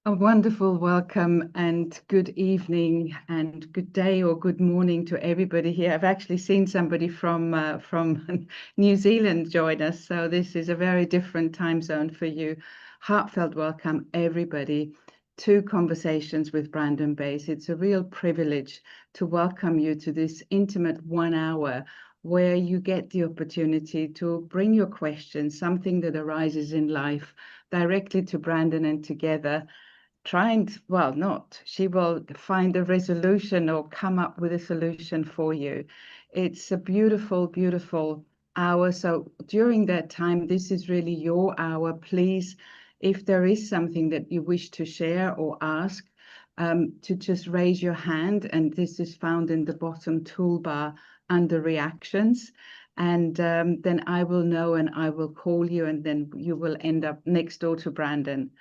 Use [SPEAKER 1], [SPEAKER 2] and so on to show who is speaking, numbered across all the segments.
[SPEAKER 1] A wonderful welcome and good evening and good day or good morning to everybody here. I've actually seen somebody from New Zealand join us, so this is a very different time zone for you. Heartfelt welcome, everybody, to Conversations with Brandon Bass. It's a real privilege to welcome you to this intimate 1 hour where you get the opportunity to bring your questions, something that arises in life, directly to Brandon, and together she will find a resolution or come up with a solution for you. It's a beautiful, beautiful hour. So during that time, this is really your hour. Please, if there is something that you wish to share or ask, to just raise your hand. And this is found in the bottom toolbar under reactions. And then I will know and I will call you, and then you will end up next door to Brandon.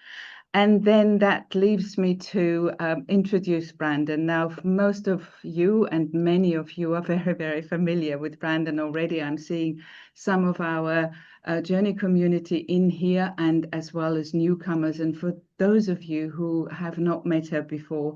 [SPEAKER 1] And then that leaves me to introduce Brandon. Now, most of you and many of you are very, very familiar with Brandon already. I'm seeing some of our journey community in here, and as well as newcomers. And for those of you who have not met her before,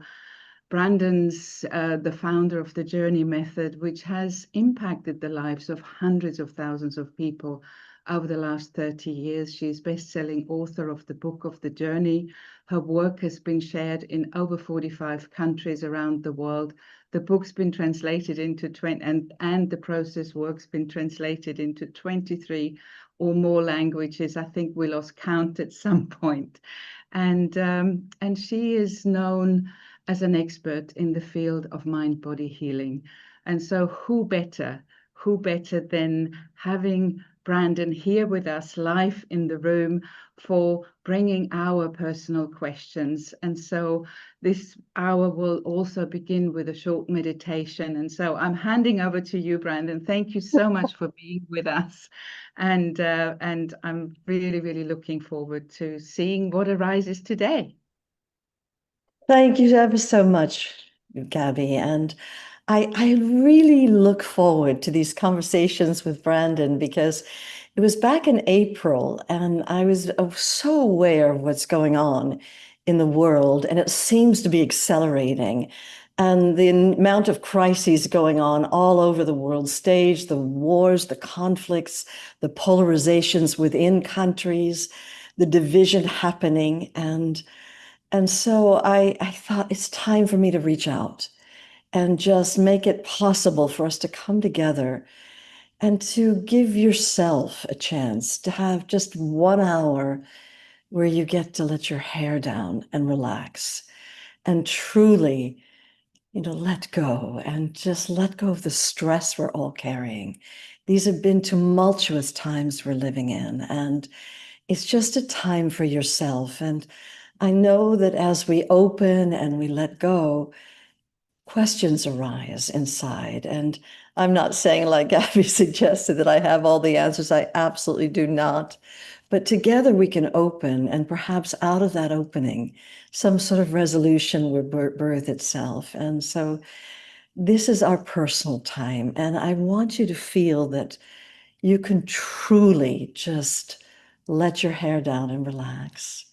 [SPEAKER 1] Brandon's the founder of the Journey Method, which has impacted the lives of hundreds of thousands of people over the last 30 years. She is best-selling author of the Book of the Journey. Her work has been shared in over 45 countries around the world. The book's been translated into 20, and the process work's been translated into 23 or more languages. I think we lost count at some point. And she is known as an expert in the field of mind-body healing. And so who better than having Brandon here with us live in the room for bringing our personal questions. And so this hour will also begin with a short meditation. And so I'm handing over to you, Brandon. Thank you so much for being with us. And I'm really, really looking forward to seeing what arises today.
[SPEAKER 2] Thank you ever so much, Gabby. And I really look forward to these conversations with Brandon because it was back in April and I was so aware of what's going on in the world, and it seems to be accelerating. And the amount of crises going on all over the world stage, the wars, the conflicts, the polarizations within countries, the division happening. And so I thought it's time for me to reach out and just make it possible for us to come together and to give yourself a chance to have just 1 hour where you get to let your hair down and relax and truly, let go and just let go of the stress we're all carrying. These have been tumultuous times we're living in, and it's just a time for yourself. And I know that as we open and we let go, questions arise inside. And I'm not saying, like Gabby suggested, that I have all the answers. I absolutely do not. But together we can open, and perhaps out of that opening, some sort of resolution will birth itself. And so this is our personal time. And I want you to feel that you can truly just let your hair down and relax.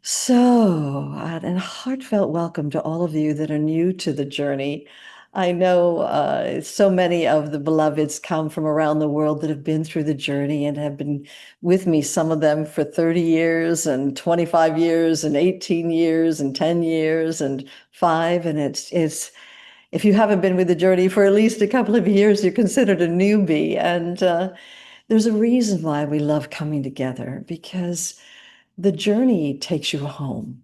[SPEAKER 2] So, and a heartfelt welcome to all of you that are new to the journey. I know so many of the beloveds come from around the world that have been through the journey and have been with me, some of them for 30 years and 25 years and 18 years and 10 years and 5. And it's if you haven't been with the journey for at least a couple of years, you're considered a newbie. And there's a reason why we love coming together, because the journey takes you home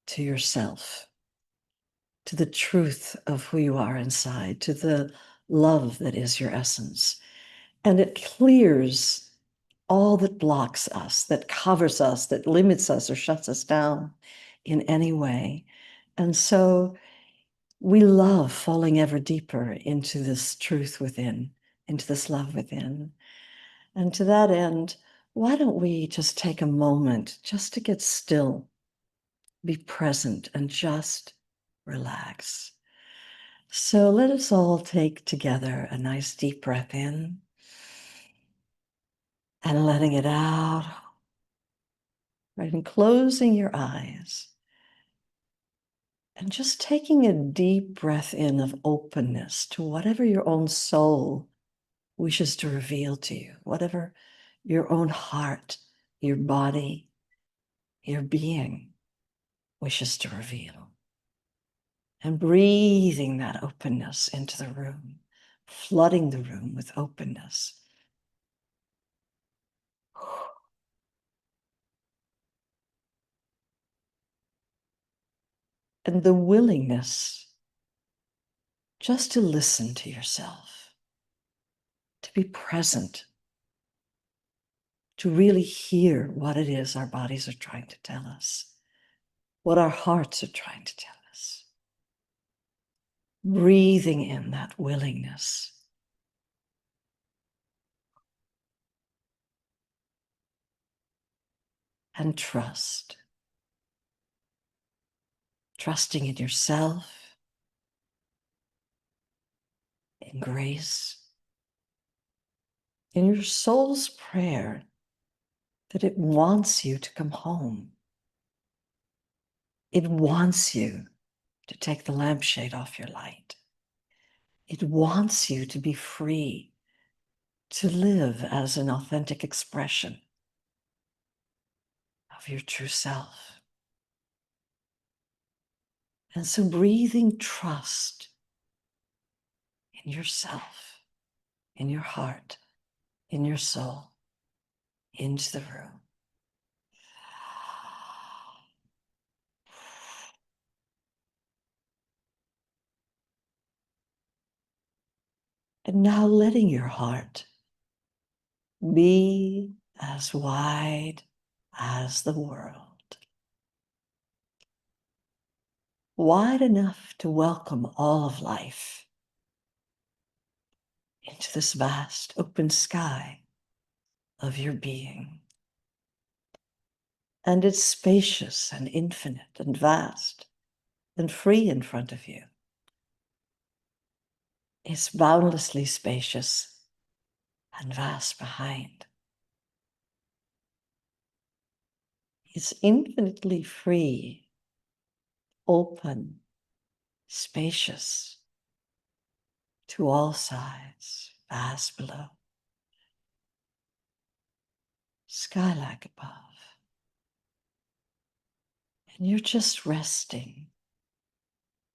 [SPEAKER 2] to yourself, to the truth of who you are inside, to the love that is your essence. And it clears all that blocks us, that covers us, that limits us or shuts us down in any way. And so we love falling ever deeper into this truth within, into this love within. And to that end, why don't we just take a moment just to get still, be present, and just relax. So let us all take together a nice deep breath in and letting it out, right? And closing your eyes. And just taking a deep breath in of openness to whatever your own soul wishes to reveal to you, whatever your own heart, your body, your being wishes to reveal. And breathing that openness into the room, flooding the room with openness. And the willingness just to listen to yourself, to be present, to really hear what it is our bodies are trying to tell us, what our hearts are trying to tell us. Breathing in that willingness. And trust. Trusting in yourself, in grace, in your soul's prayer that it wants you to come home. It wants you to take the lampshade off your light. It wants you to be free to live as an authentic expression of your true self. And so breathing trust in yourself, in your heart, in your soul, into the room. And now letting your heart be as wide as the world. Wide enough to welcome all of life into this vast open sky of your being. And it's spacious and infinite and vast and free in front of you. It's boundlessly spacious and vast behind. It's infinitely free, open, spacious to all sides, vast below, sky-like above. And you're just resting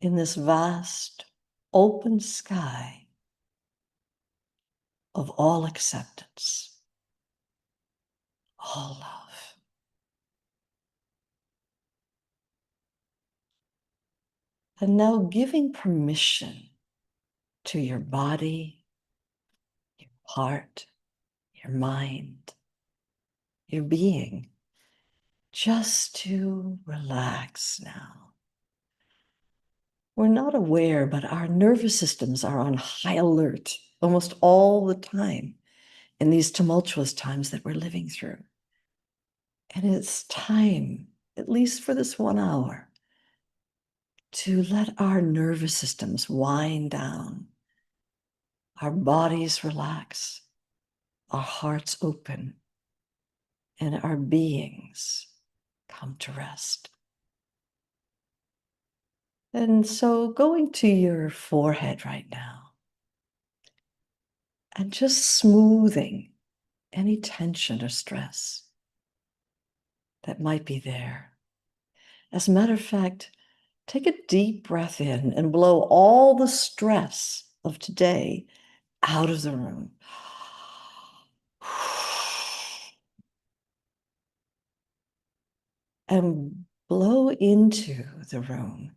[SPEAKER 2] in this vast, open sky of all acceptance, all love. And now giving permission to your body, your heart, your mind, your being, just to relax now. We're not aware, but our nervous systems are on high alert almost all the time in these tumultuous times that we're living through. And it's time, at least for this 1 hour, to let our nervous systems wind down, our bodies relax, our hearts open, and our beings come to rest. And so going to your forehead right now and just smoothing any tension or stress that might be there. As a matter of fact, take a deep breath in and blow all the stress of today out of the room. And blow into the room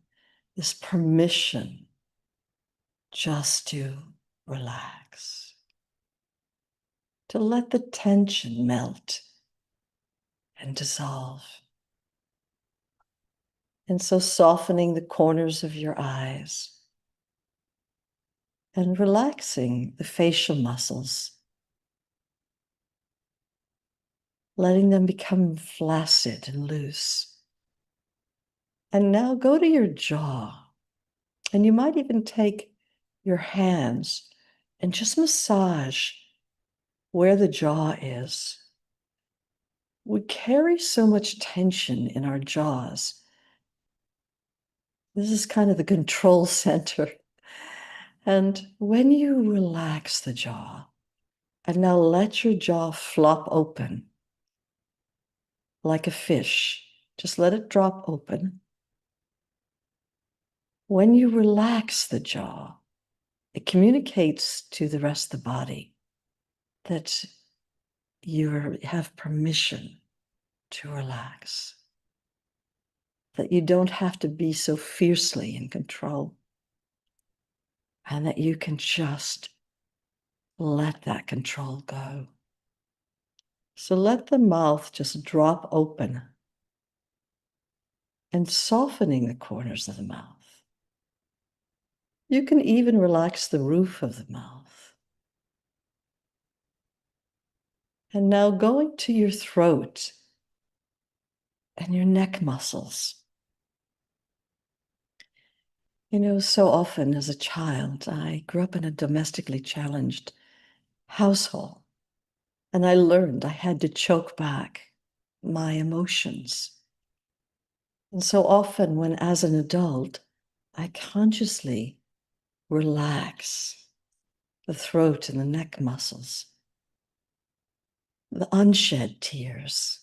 [SPEAKER 2] this permission just to relax, to let the tension melt and dissolve. And so softening the corners of your eyes and relaxing the facial muscles, letting them become flaccid and loose. And now go to your jaw, and you might even take your hands and just massage where the jaw is. We carry so much tension in our jaws This is kind of the control center. And when you relax the jaw, and now let your jaw flop open like a fish, just let it drop open. When you relax the jaw, it communicates to the rest of the body that you have permission to relax, that you don't have to be so fiercely in control, and that you can just let that control go. So let the mouth just drop open and softening the corners of the mouth. You can even relax the roof of the mouth. And now going to your throat and your neck muscles. You know, so often as a child, I grew up in a domestically challenged household, and I learned I had to choke back my emotions. And so often, when as an adult, I consciously relax the throat and the neck muscles, the unshed tears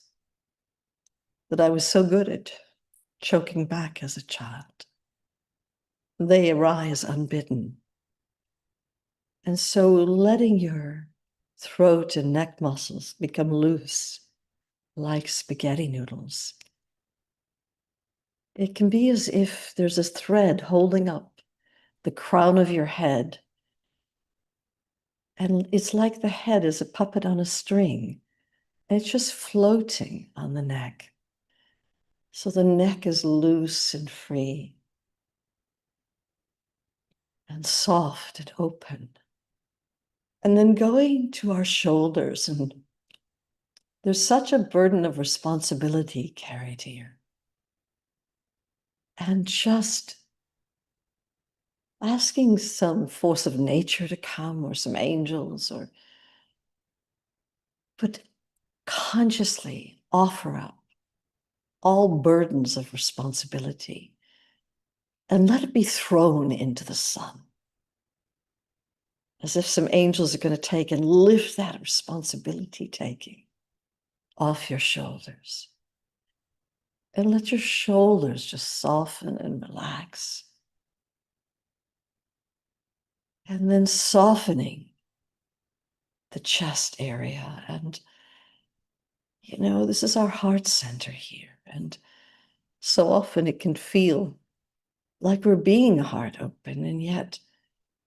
[SPEAKER 2] that I was so good at choking back as a child. They arise unbidden. And so letting your throat and neck muscles become loose like spaghetti noodles. It can be as if there's a thread holding up the crown of your head. And it's like the head is a puppet on a string. And it's just floating on the neck. So the neck is loose and free and soft and open. And then going to our shoulders, and there's such a burden of responsibility carried here. And just asking some force of nature to come, or some angels, but consciously offer up all burdens of responsibility and let it be thrown into the sun. As if some angels are going to take and lift that responsibility taking off your shoulders. And let your shoulders just soften and relax. And then softening the chest area. And, you know, this is our heart center here. And so often it can feel like we're being heart open. And yet,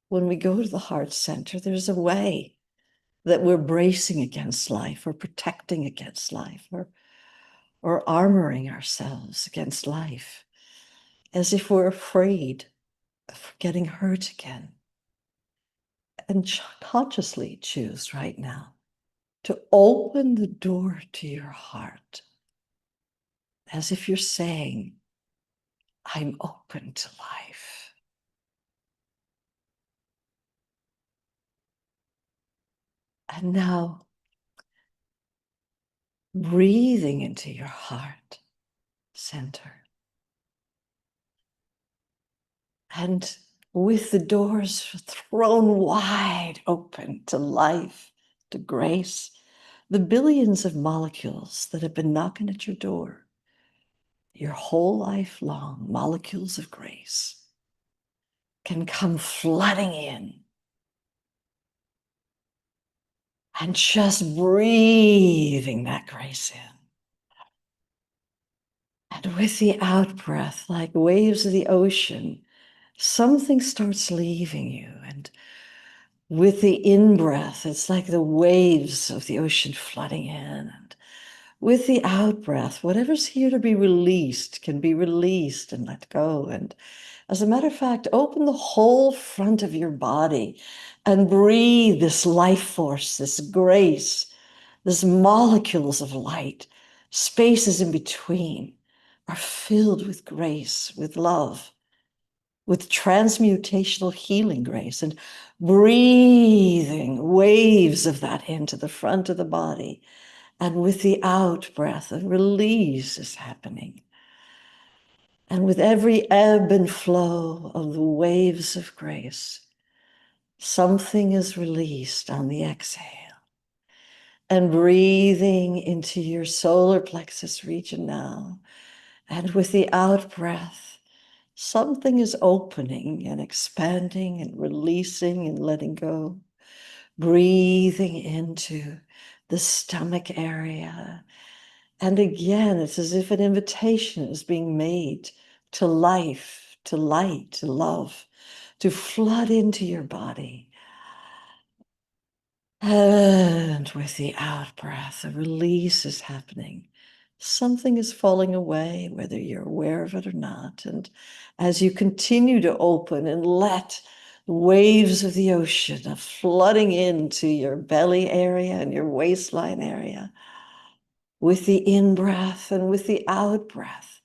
[SPEAKER 2] when we go to the heart center, there's a way that we're bracing against life, or protecting against life, or armoring ourselves against life, as if we're afraid of getting hurt again. And consciously choose right now to open the door to your heart, as if you're saying, I'm open to life. And now, breathing into your heart center. And with the doors thrown wide open to life, to grace, the billions of molecules that have been knocking at your door, your whole life long, molecules of grace, can come flooding in. And just breathing that grace in. And with the out breath, like waves of the ocean, something starts leaving you. And with the in breath, it's like the waves of the ocean flooding in. And with the out breath, whatever's here to be released can be released and let go. And as a matter of fact, open the whole front of your body and breathe this life force, this grace, these molecules of light, spaces in between are filled with grace, with love, with transmutational healing grace, and breathing waves of that into the front of the body. And with the out breath, a release is happening. And with every ebb and flow of the waves of grace, something is released on the exhale. And breathing into your solar plexus region now. And with the out breath, something is opening and expanding and releasing and letting go. Breathing into the stomach area. And again, it's as if an invitation is being made to life, to light, to love, to flood into your body. And with the out breath, a release is happening. Something is falling away, whether you're aware of it or not. And as you continue to open and let the waves of the ocean are flooding into your belly area and your waistline area, with the in-breath and with the out-breath,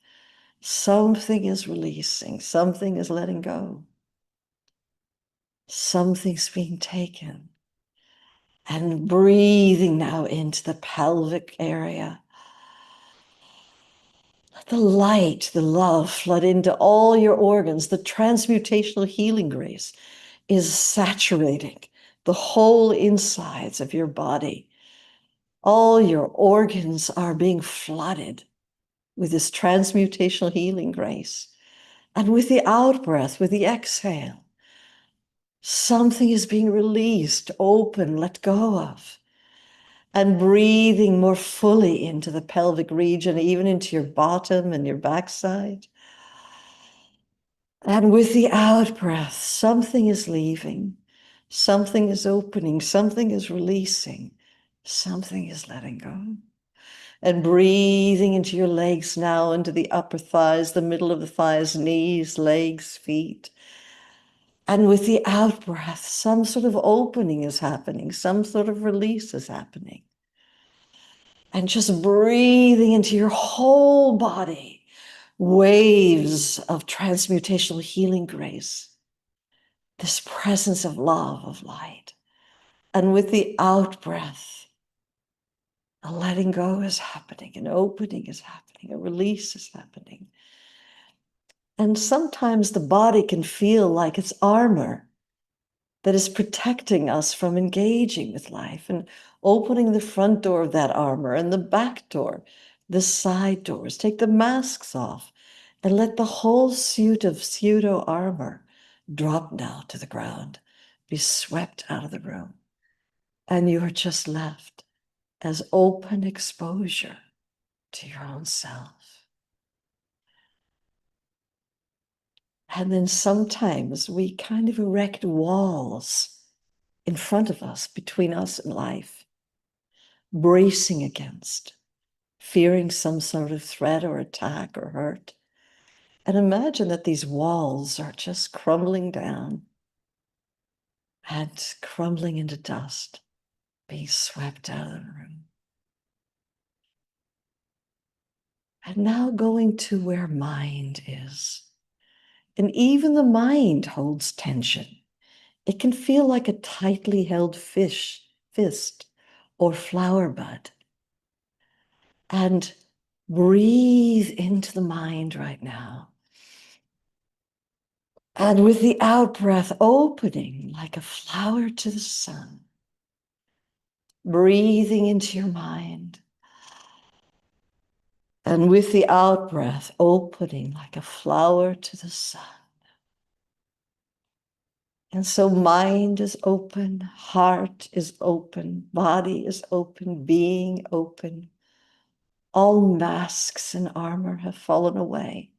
[SPEAKER 2] something is releasing, something is letting go. Something's being taken. And breathing now into the pelvic area. Let the light, the love flood into all your organs. The transmutational healing grace is saturating the whole insides of your body. All your organs are being flooded with this transmutational healing grace. And with the out breath, with the exhale, something is being released, open, let go of. And breathing more fully into the pelvic region, even into your bottom and your backside. And with the out breath, something is leaving, something is opening, something is releasing, something is letting go. And breathing into your legs now, into the upper thighs, the middle of the thighs, knees, legs, feet. And with the out breath, some sort of opening is happening, some sort of release is happening. And just breathing into your whole body, waves of transmutational healing grace, this presence of love, of light. And with the out breath, a letting go is happening, an opening is happening, a release is happening. And sometimes the body can feel like it's armor that is protecting us from engaging with life and opening the front door of that armor and the back door, the side doors. Take the masks off and let the whole suit of pseudo armor drop now to the ground, be swept out of the room. And you are just left as open exposure to your own self. And then sometimes we kind of erect walls in front of us, between us and life, bracing against, fearing some sort of threat or attack or hurt. And imagine that these walls are just crumbling down and crumbling into dust, being swept out of the room. And now going to where mind is. And even the mind holds tension. It can feel like a tightly held fist or flower bud. And breathe into the mind right now. And with the out breath, opening like a flower to the sun. Breathing into your mind. And with the out breath, opening like a flower to the sun. And so mind is open, heart is open, body is open, being open. All masks and armor have fallen away.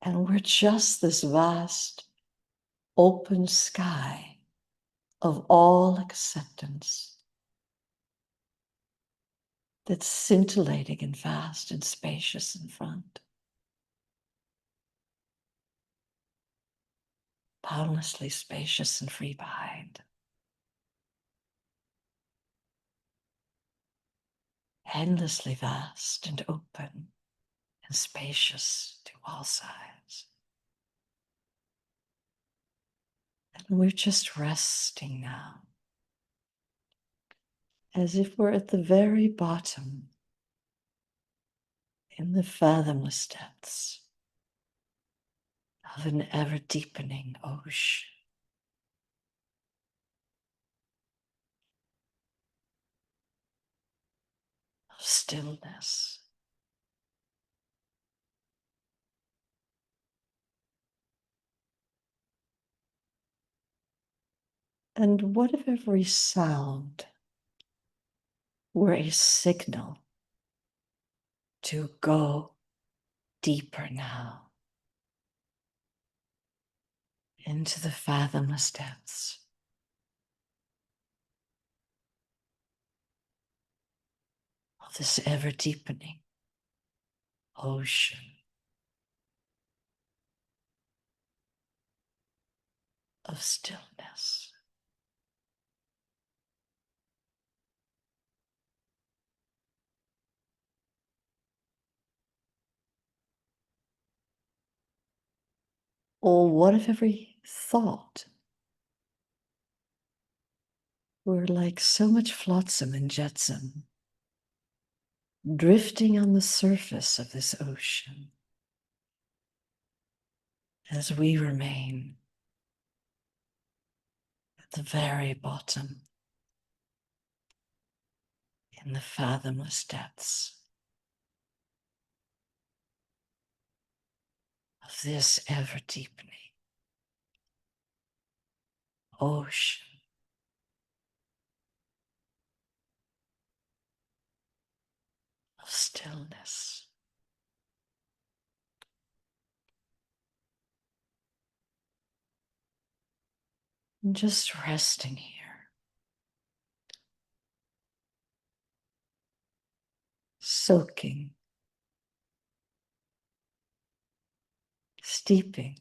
[SPEAKER 2] And we're just this vast, open sky of all acceptance that's scintillating and vast and spacious in front. Boundlessly spacious and free behind. Endlessly vast and open and spacious to all sides. And we're just resting now, as if we're at the very bottom in the fathomless depths. of an ever-deepening ocean of stillness. And what if every sound were a signal to go deeper now into the fathomless depths of this ever-deepening ocean of stillness? Or what if every thought were like so much flotsam and jetsam drifting on the surface of this ocean as we remain at the very bottom in the fathomless depths of this ever-deepening ocean of stillness. And just resting here, soaking, steeping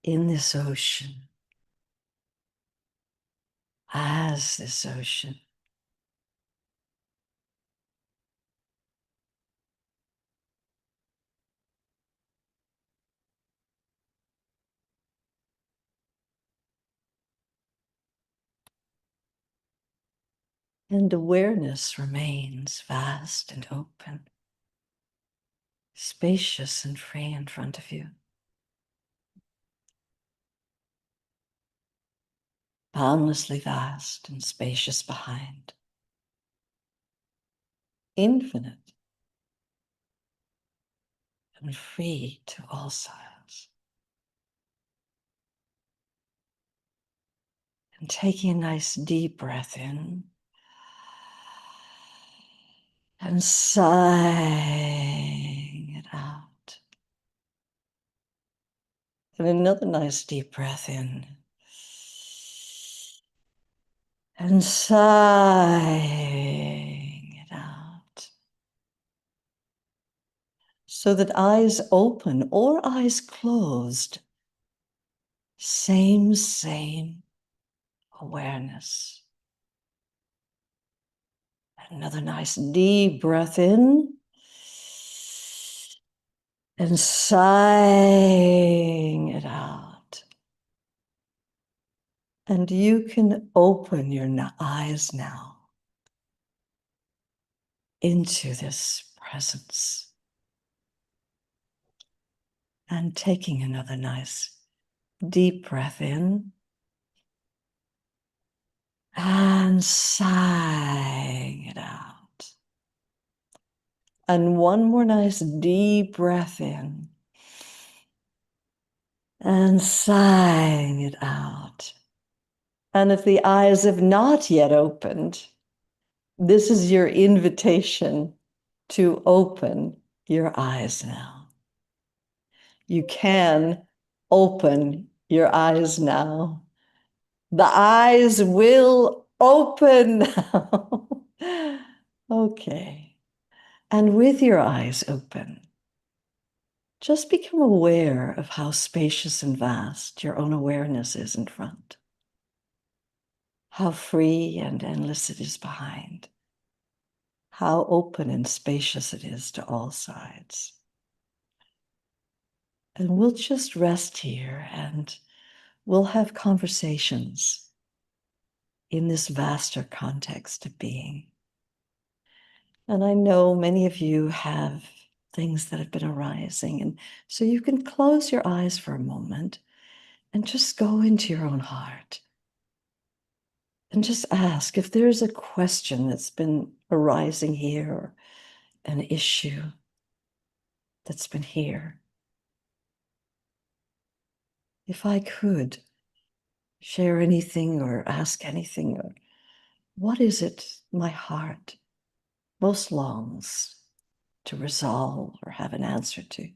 [SPEAKER 2] in this ocean, as this ocean. And awareness remains vast and open, spacious and free in front of you. Boundlessly vast and spacious behind. Infinite and free to all sides. And taking a nice deep breath in and sighing it out. And another nice deep breath in and sighing it out. So that eyes open or eyes closed, same awareness. Another nice deep breath in and sighing it out. And you can open your eyes now into this presence. And taking another nice deep breath in and sighing it out. And one more nice deep breath in and sighing it out. And if the eyes have not yet opened, this is your invitation to open your eyes now. You can open your eyes now. The eyes will open now. Okay. And with your eyes open, just become aware of how spacious and vast your own awareness is in front. How free and endless it is behind. How open and spacious it is to all sides. And we'll just rest here and we'll have conversations in this vaster context of being. And I know many of you have things that have been arising. And so you can close your eyes for a moment and just go into your own heart and just ask if there's a question that's been arising here or an issue that's been here. If I could share anything or ask anything, or what is it my heart most longs to resolve or have an answer to?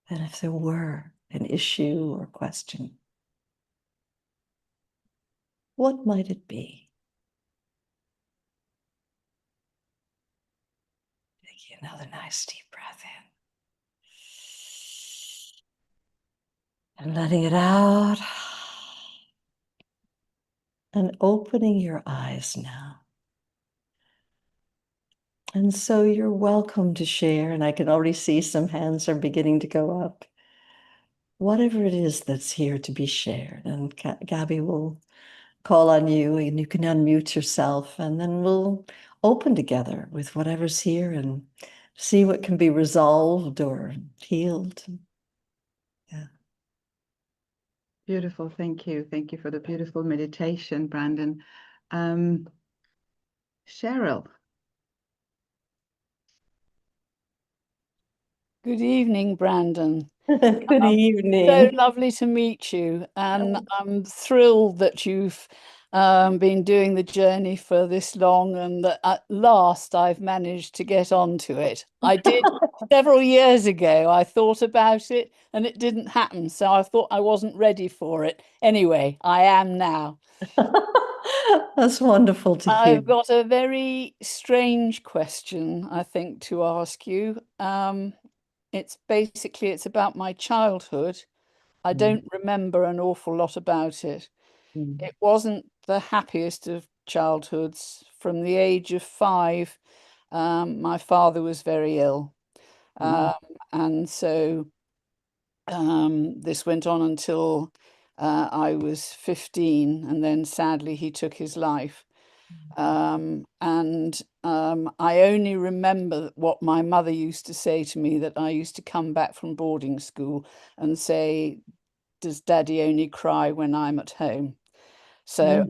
[SPEAKER 2] And if there were an issue or question, what might it be? Take another nice deep breath in. And letting it out. And opening your eyes now. And so you're welcome to share, and I can already see some hands are beginning to go up. Whatever it is that's here to be shared, and Gabby will call on you, and you can unmute yourself, and then we'll open together with whatever's here and see what can be resolved or healed. Yeah.
[SPEAKER 1] Beautiful. Thank you. Thank you for the beautiful meditation, Brandon. Cheryl.
[SPEAKER 3] Good evening, Brandon.
[SPEAKER 2] Good
[SPEAKER 3] So
[SPEAKER 2] evening.
[SPEAKER 3] lovely to meet you, and I'm thrilled that you've been doing the journey for this long, and that at last I've managed to get onto it. I did several years ago. I thought about it, and it didn't happen, so I thought I wasn't ready for it. Anyway, I am now.
[SPEAKER 2] That's wonderful to hear.
[SPEAKER 3] I've got a very strange question, I think, to ask you. It's about my childhood. I don't remember an awful lot about it. It wasn't the happiest of childhoods. From the age of 5, my father was very ill. And so this went on until I was 15, and then sadly he took his life. I only remember what my mother used to say to me, that I used to come back from boarding school and say, "Does Daddy only cry when I'm at home?" So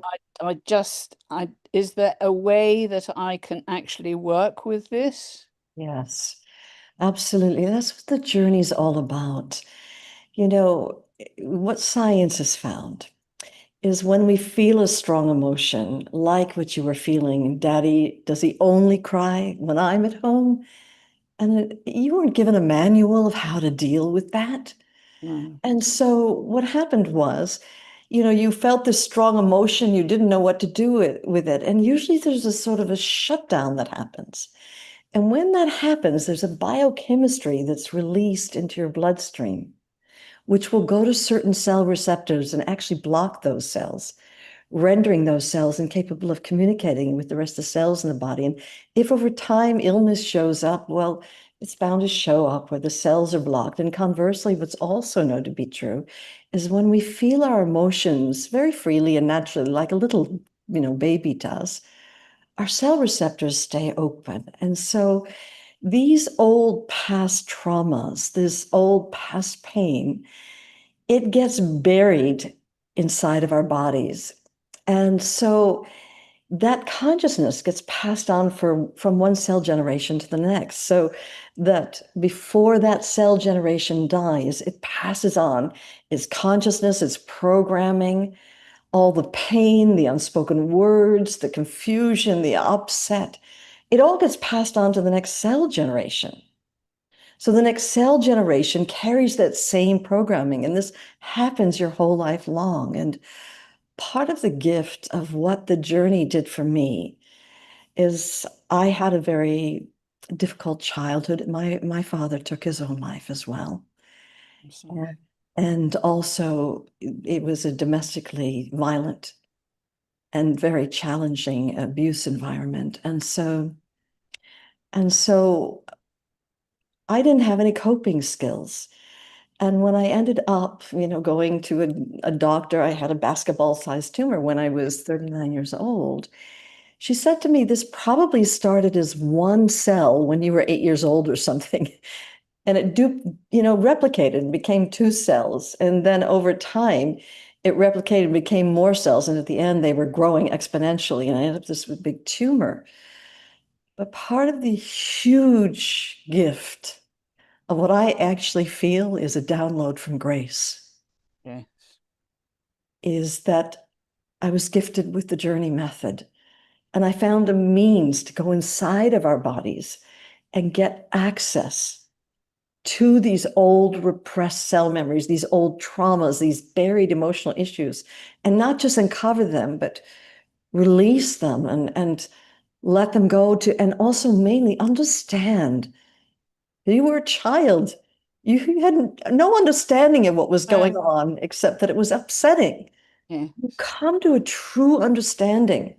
[SPEAKER 3] is there a way that I can actually work with this?
[SPEAKER 2] Yes, absolutely. That's what the journey's all about. You know, what science has found is when we feel a strong emotion, like what you were feeling, Daddy, does he only cry when I'm at home? And you weren't given a manual of how to deal with that.
[SPEAKER 3] No.
[SPEAKER 2] And so what happened was, you felt this strong emotion, you didn't know what to do with it. And usually there's a sort of a shutdown that happens. And when that happens, there's a biochemistry that's released into your bloodstream, which will go to certain cell receptors and actually block those cells, rendering those cells incapable of communicating with the rest of the cells in the body. And if over time illness shows up, well, it's bound to show up where the cells are blocked. And conversely, what's also known to be true is when we feel our emotions very freely and naturally, like a little, baby does, our cell receptors stay open. And so these old past traumas, this old past pain, it gets buried inside of our bodies. And so that consciousness gets passed on from one cell generation to the next. So that before that cell generation dies, it passes on its consciousness, its programming, all the pain, the unspoken words, the confusion, the upset. It all gets passed on to the next cell generation. So the next cell generation carries that same programming, and this happens your whole life long. And part of the gift of what the journey did for me is I had a very difficult childhood. My father took his own life as well.
[SPEAKER 3] I'm sorry.
[SPEAKER 2] And also it was a domestically violent and very challenging abuse environment. And so I didn't have any coping skills. And when I ended up, going to a doctor, I had a basketball-sized tumor when I was 39 years old. She said to me, this probably started as one cell when you were 8 years old or something. And it replicated and became two cells. And then over time, it replicated and became more cells. And at the end, they were growing exponentially. And I ended up with this big tumor. But part of the huge gift of what I actually feel is a download from grace,
[SPEAKER 3] Yes.
[SPEAKER 2] is that I was gifted with the journey method. And I found a means to go inside of our bodies and get access to these old repressed cell memories, these old traumas, these buried emotional issues, and not just uncover them, but release them and let them go to, and also mainly understand that you were a child. You had no understanding of what was going on, except that it was upsetting.
[SPEAKER 3] Yes.
[SPEAKER 2] You come to a true understanding.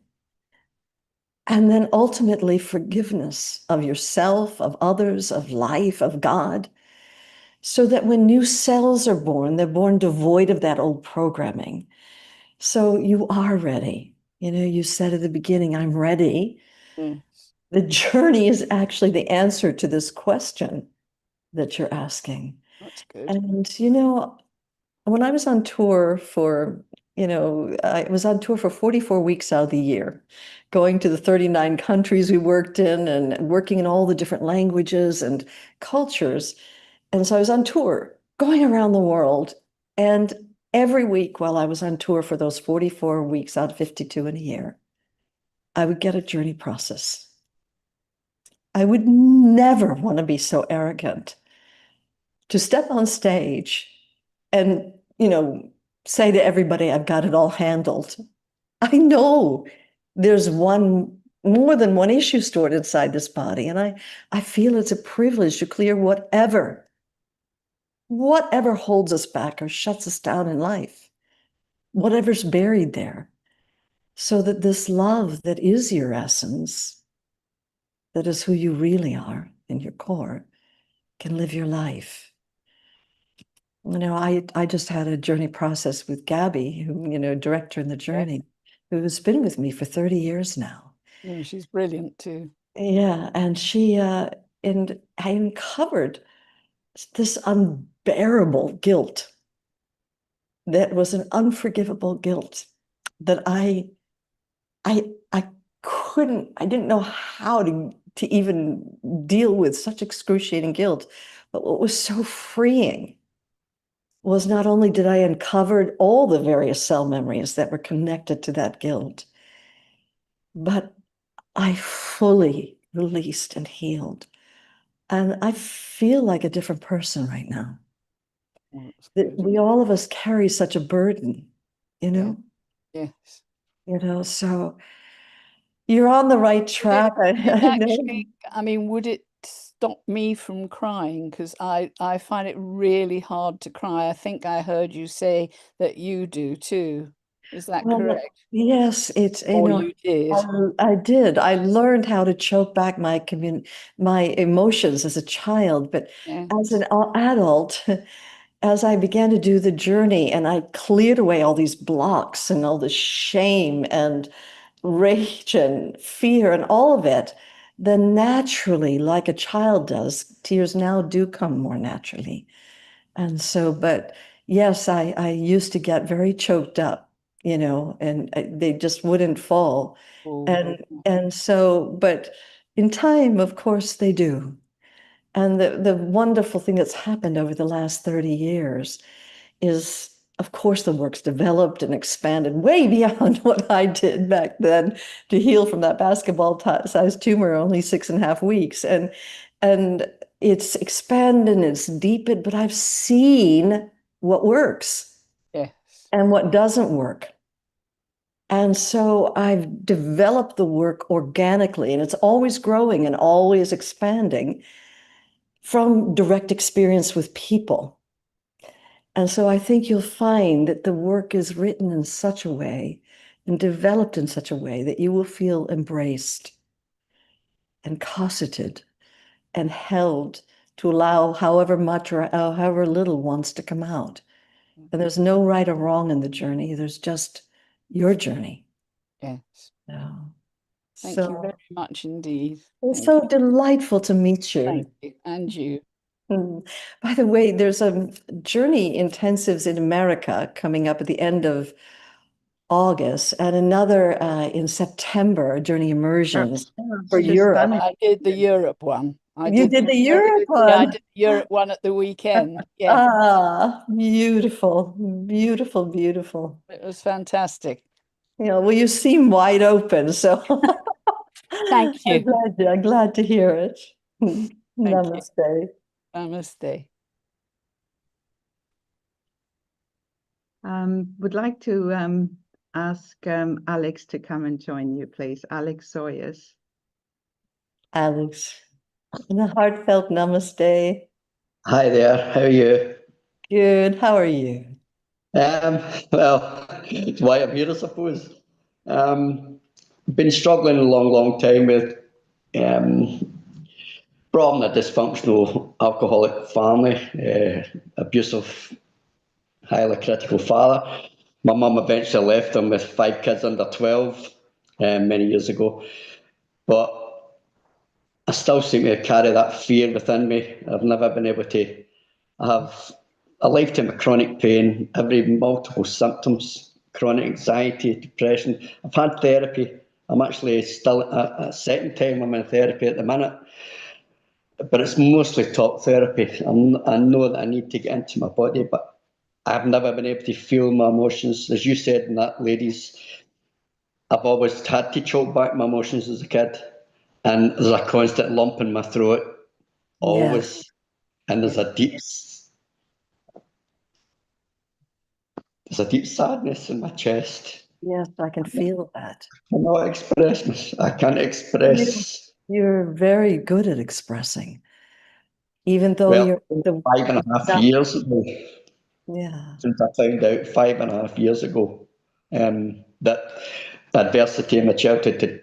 [SPEAKER 2] And then ultimately forgiveness of yourself, of others, of life, of God, so that when new cells are born, they're born devoid of that old programming. So you are ready. You said at the beginning, I'm ready.
[SPEAKER 3] Yes.
[SPEAKER 2] The journey is actually the answer to this question that you're asking.
[SPEAKER 3] That's good.
[SPEAKER 2] And, when I was on tour I was on tour for 44 weeks out of the year, going to the 39 countries we worked in and working in all the different languages and cultures. And so I was on tour, going around the world. And every week while I was on tour for those 44 weeks out of 52 in a year, I would get a journey process. I would never want to be so arrogant to step on stage and, say to everybody, I've got it all handled. I know there's more than one issue stored inside this body. And I feel it's a privilege to clear whatever holds us back or shuts us down in life, whatever's buried there, so that this love that is your essence, that is who you really are in your core, can live your life. I just had a journey process with Gabby, who, director in the journey, who has been with me for 30 years now.
[SPEAKER 3] Yeah, she's brilliant too.
[SPEAKER 2] Yeah, and and I uncovered this unbearable guilt that was an unforgivable guilt that I didn't know how to even deal with such excruciating guilt. But what was so freeing was not only did I uncover all the various cell memories that were connected to that guilt, but I fully released and healed. And I feel like a different person right now.
[SPEAKER 3] Well, that's
[SPEAKER 2] That
[SPEAKER 3] good.
[SPEAKER 2] we all of us carry such a burden, you know?
[SPEAKER 3] Yes.
[SPEAKER 2] So you're on the right track. I know.
[SPEAKER 3] Would it stop me from crying? Because I find it really hard to cry. I think I heard you say that you do too. Is that
[SPEAKER 2] Well,
[SPEAKER 3] correct?
[SPEAKER 2] yes,
[SPEAKER 3] Or you did?
[SPEAKER 2] I did. I learned how to choke back my emotions as a child, but
[SPEAKER 3] Yes.
[SPEAKER 2] as an adult, as I began to do the journey and I cleared away all these blocks and all the shame and rage and fear and all of it, then naturally, like a child does, tears now do come more naturally. And so, but yes, I used to get very choked up, and they just wouldn't fall.
[SPEAKER 3] Oh,
[SPEAKER 2] And so, but in time, of course, they do. And the wonderful thing that's happened over the last 30 years is, of course, the work's developed and expanded way beyond what I did back then to heal from that basketball-sized tumor only 6.5 weeks. And it's expanded and it's deepened, but I've seen what works
[SPEAKER 3] yes.
[SPEAKER 2] and what doesn't work. And so I've developed the work organically, and it's always growing and always expanding from direct experience with people. And so I think you'll find that the work is written in such a way and developed in such a way that you will feel embraced and cosseted and held to allow however much or however little wants to come out. And there's no right or wrong in the journey. There's just your journey.
[SPEAKER 3] Yes.
[SPEAKER 2] No.
[SPEAKER 3] Thank you
[SPEAKER 2] So
[SPEAKER 3] very much indeed.
[SPEAKER 2] it's
[SPEAKER 3] Thank
[SPEAKER 2] so delightful to meet you.
[SPEAKER 3] Thank you. And you.
[SPEAKER 2] By the way, there's a journey intensives in America coming up at the end of August, and another in September, journey immersions for
[SPEAKER 1] It's just
[SPEAKER 2] Europe.
[SPEAKER 1] stunning.
[SPEAKER 3] I did the Europe one.
[SPEAKER 2] You did the Europe
[SPEAKER 3] Yeah, I
[SPEAKER 2] one.
[SPEAKER 3] did the Europe one at the weekend. Yeah,
[SPEAKER 2] Ah, beautiful, beautiful, beautiful.
[SPEAKER 3] it was fantastic.
[SPEAKER 2] Well, you seem wide open, so
[SPEAKER 3] Thank you.
[SPEAKER 2] I'm glad to hear it.
[SPEAKER 3] Thank you.
[SPEAKER 2] Namaste.
[SPEAKER 3] Namaste.
[SPEAKER 1] Would like to ask Alex to come and join you, please. Alex Sawyers.
[SPEAKER 2] Alex, and a heartfelt namaste.
[SPEAKER 4] Hi there, how are you?
[SPEAKER 2] Good. How are you?
[SPEAKER 4] Well, it's why I'm here, I suppose. Been struggling a long time with brought up in a dysfunctional alcoholic family, abusive, highly critical father. My mum eventually left him with 5 kids under 12 many years ago, but I still seem to carry that fear within me. I've never been able to have a lifetime of chronic pain, every multiple symptoms, chronic anxiety, depression. I've had therapy. I'm actually still a second time I'm in therapy at the minute, but it's mostly talk therapy. I know that I need to get into my body, but I've never been able to feel my emotions. As you said in that ladies, I've always had to choke back my emotions as a kid, and there's a constant lump in my throat, always, and there's a deep sadness in my chest.
[SPEAKER 2] Yes, I can feel that.
[SPEAKER 4] I can't express.
[SPEAKER 2] You're very good at expressing, even though
[SPEAKER 4] Well,
[SPEAKER 2] you're the
[SPEAKER 4] 5.5 years ago,
[SPEAKER 2] yeah.
[SPEAKER 4] since I found out 5.5 years ago, that adversity in my childhood had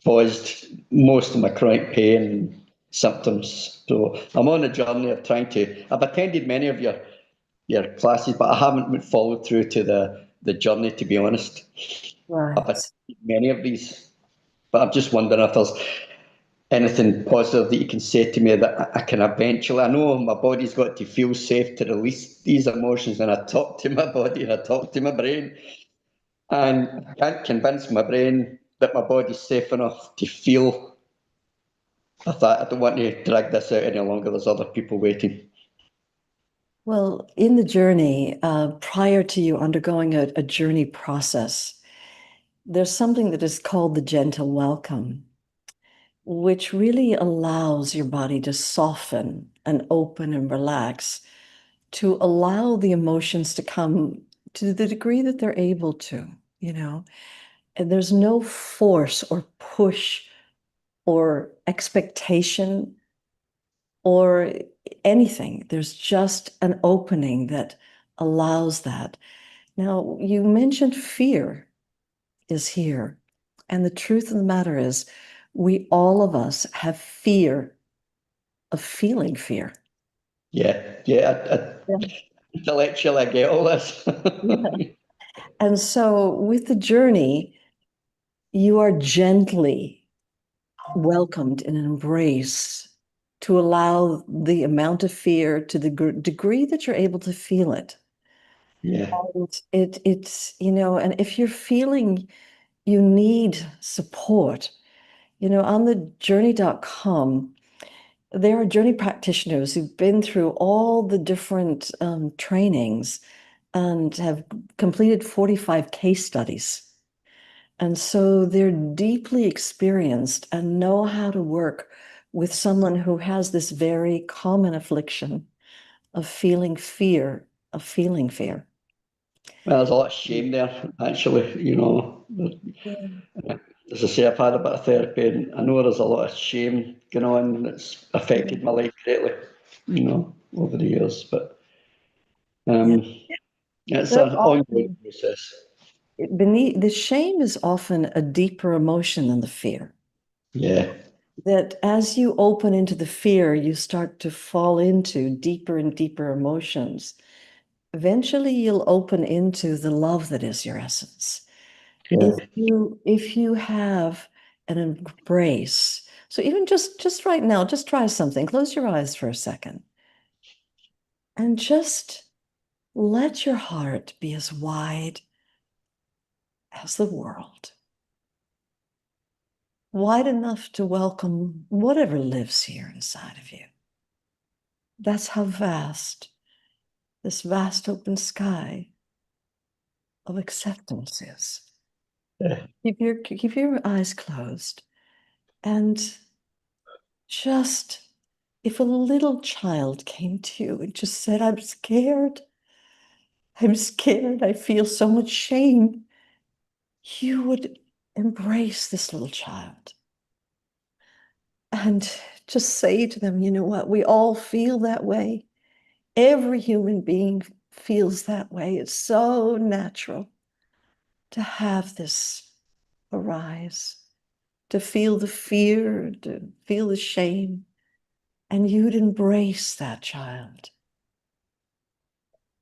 [SPEAKER 4] caused most of my chronic pain and symptoms. So I'm on a journey of trying to. I've attended many of your classes, but I haven't followed through to the journey. To be honest,
[SPEAKER 2] Right.
[SPEAKER 4] I've attended many of these, but I'm just wondering if there's anything positive that you can say to me that I can eventually. I know my body's got to feel safe to release these emotions, and I talk to my body and I talk to my brain, and I can't convince my brain that my body's safe enough to feel. I thought, I don't want to drag this out any longer. There's other people waiting.
[SPEAKER 2] Well, in the journey, prior to you undergoing a journey process, there's something that is called the gentle welcome, which really allows your body to soften and open and relax, to allow the emotions to come to the degree that they're able to, and there's no force or push or expectation or anything. There's just an opening that allows that. Now, you mentioned fear is here. And the truth of the matter is, all of us have fear of feeling fear.
[SPEAKER 4] Yeah. Intellectually, I get all this.
[SPEAKER 2] Yeah. And so with the journey, you are gently welcomed and embraced to allow the amount of fear to the degree that you're able to feel it.
[SPEAKER 4] Yeah.
[SPEAKER 2] And it's, and if you're feeling you need support, on the journey.com, there are journey practitioners who've been through all the different trainings and have completed 45 case studies. And so they're deeply experienced and know how to work with someone who has this very common affliction of feeling fear, of feeling fear.
[SPEAKER 4] Well, there's a lot of shame there, actually. As I say, I've had a bit of therapy, and I know there's a lot of shame going on that's affected my life greatly, over the years. But it's
[SPEAKER 2] So
[SPEAKER 4] an ongoing process.
[SPEAKER 2] beneath the shame is often a deeper emotion than the fear.
[SPEAKER 4] Yeah.
[SPEAKER 2] That as you open into the fear, you start to fall into deeper and deeper emotions. Eventually, you'll open into the love that is your essence.
[SPEAKER 4] Yeah.
[SPEAKER 2] If you have an embrace, so even just right now, just try something. Close your eyes for a second and just let your heart be as wide as the world. Wide enough to welcome whatever lives here inside of you. That's how vast this vast open sky of acceptance is.
[SPEAKER 4] Yeah.
[SPEAKER 2] Keep your eyes closed, and just if a little child came to you and just said, I'm scared, I feel so much shame, you would embrace this little child and just say to them, you know what, we all feel that way. Every human being feels that way. It's so natural to have this arise, to feel the fear, to feel the shame, and you'd embrace that child.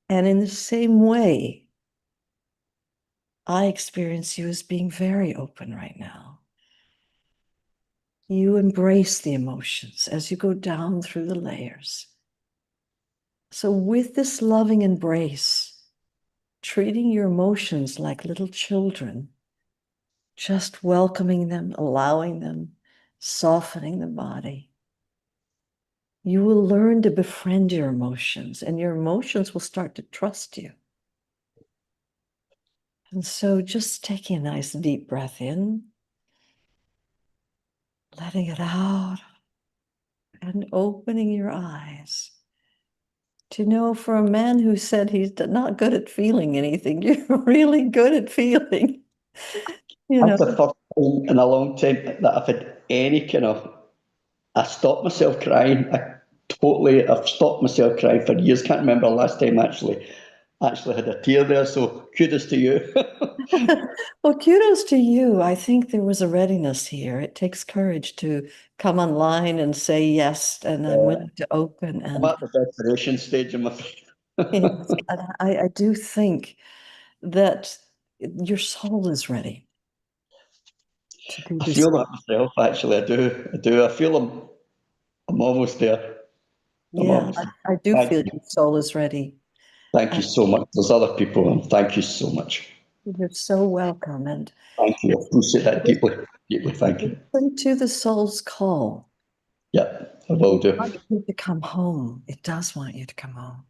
[SPEAKER 2] And in the same way, I experience you as being very open right now. You embrace the emotions as you go down through the layers. So with this loving embrace, treating your emotions like little children, just welcoming them, allowing them, softening the body, you will learn to befriend your emotions, and your emotions will start to trust you. And so just taking a nice deep breath in, letting it out, and opening your eyes. To know, for a man who said he's not good at feeling anything, you're really good at feeling. You know,
[SPEAKER 4] That's the first time in a long time that I've had any kind of. I stopped myself crying. I've stopped myself crying for years. Can't remember the last time actually had a tear there. So kudos to you.
[SPEAKER 2] well, kudos to you. I think there was a readiness here. It takes courage to come online and say yes, and I'm willing to open.
[SPEAKER 4] I'm
[SPEAKER 2] And
[SPEAKER 4] at the desperation stage, I'm afraid.
[SPEAKER 2] yes, and I do think that your soul is ready to do
[SPEAKER 4] I
[SPEAKER 2] this.
[SPEAKER 4] feel that myself. Actually, I do. I do. I feel I'm almost there. I'm
[SPEAKER 2] Yeah,
[SPEAKER 4] almost there.
[SPEAKER 2] I do
[SPEAKER 4] Thank
[SPEAKER 2] feel
[SPEAKER 4] you.
[SPEAKER 2] your soul is ready.
[SPEAKER 4] Thank you so much. There's other people, and thank you so much.
[SPEAKER 2] You're so welcome. And
[SPEAKER 4] Thank you. I appreciate that deeply. Deeply. Thank you.
[SPEAKER 2] listen to the soul's call.
[SPEAKER 4] Yeah, I will do.
[SPEAKER 2] It wants you to come home. It does want you to come home.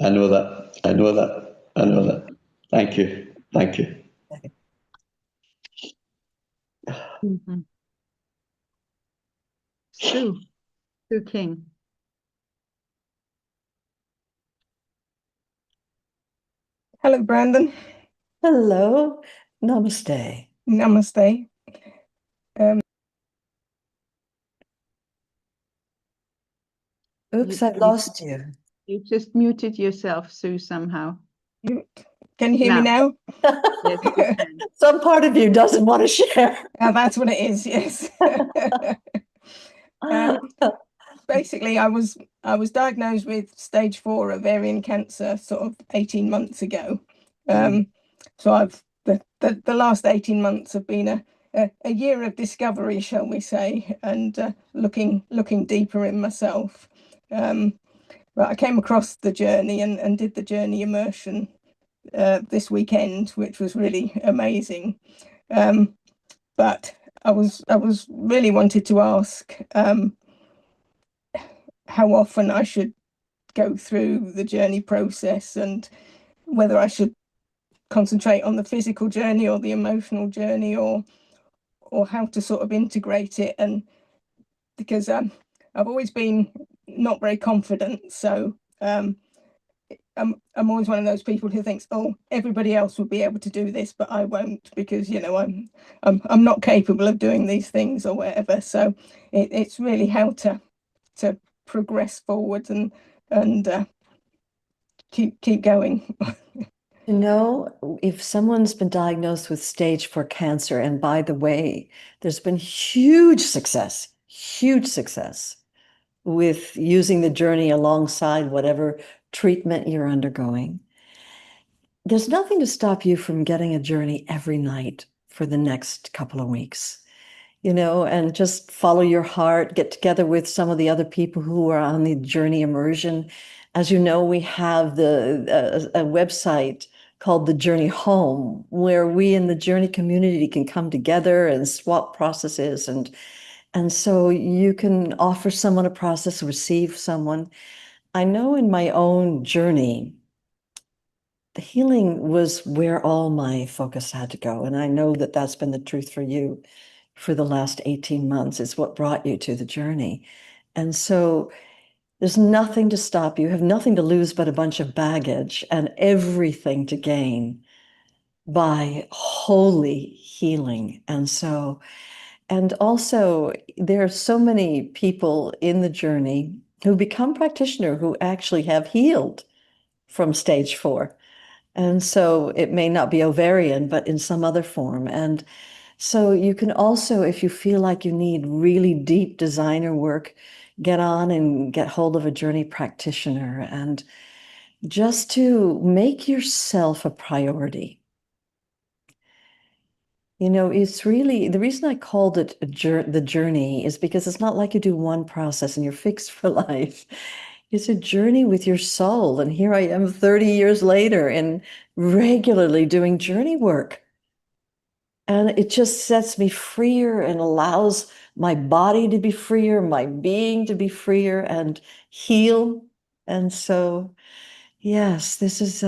[SPEAKER 4] I know that. I know that. I know that. Thank you. Thank you.
[SPEAKER 1] Mhm. Sue King.
[SPEAKER 5] Hello, Brandon.
[SPEAKER 2] Hello. Namaste.
[SPEAKER 5] Namaste.
[SPEAKER 2] Oops, I lost you.
[SPEAKER 1] You just muted yourself, Sue, somehow.
[SPEAKER 5] Can you hear me now?
[SPEAKER 1] Yes, we can.
[SPEAKER 2] Some part of you doesn't want to share.
[SPEAKER 5] That's what it is. Yes. Basically, I was diagnosed with stage 4 ovarian cancer sort of 18 months ago. So I've the last 18 months have been a year of discovery, shall we say, and looking deeper in myself. But I came across the journey and did the journey immersion this weekend, which was really amazing. But I was really wanted to ask how often I should go through the journey process and whether I should concentrate on the physical journey or the emotional journey, or how to sort of integrate it. And because I've always been not very confident, so I'm always one of those people who thinks, oh, everybody else would be able to do this, but I won't, because I'm not capable of doing these things or whatever. So it's really how to progress forward and keep going.
[SPEAKER 2] You know, if someone's been diagnosed with stage 4 cancer, and by the way, there's been huge success with using the journey alongside whatever treatment you're undergoing. there's nothing to stop you from getting a journey every night for the next couple of weeks, and just follow your heart, get together with some of the other people who are on the journey immersion. As you know, we have a website called The Journey Home, where we in the journey community can come together and swap processes. And so you can offer someone a process, receive someone. I know in my own journey, the healing was where all my focus had to go. And I know that that's been the truth for you for the last 18 months. It's what brought you to the journey. And so there's nothing to stop you. You have nothing to lose but a bunch of baggage and everything to gain by wholly healing. And also there are so many people in the journey who become practitioner who actually have healed from stage 4. And so it may not be ovarian, but in some other form. And so you can also, if you feel like you need really deep designer work, get on and get hold of a journey practitioner, and just to make yourself a priority. It's really, the reason I called it the journey is because it's not like you do one process and you're fixed for life. It's a journey with your soul. And here I am 30 years later and regularly doing journey work. And it just sets me freer and allows my body to be freer, my being to be freer and heal. And so, yes, this is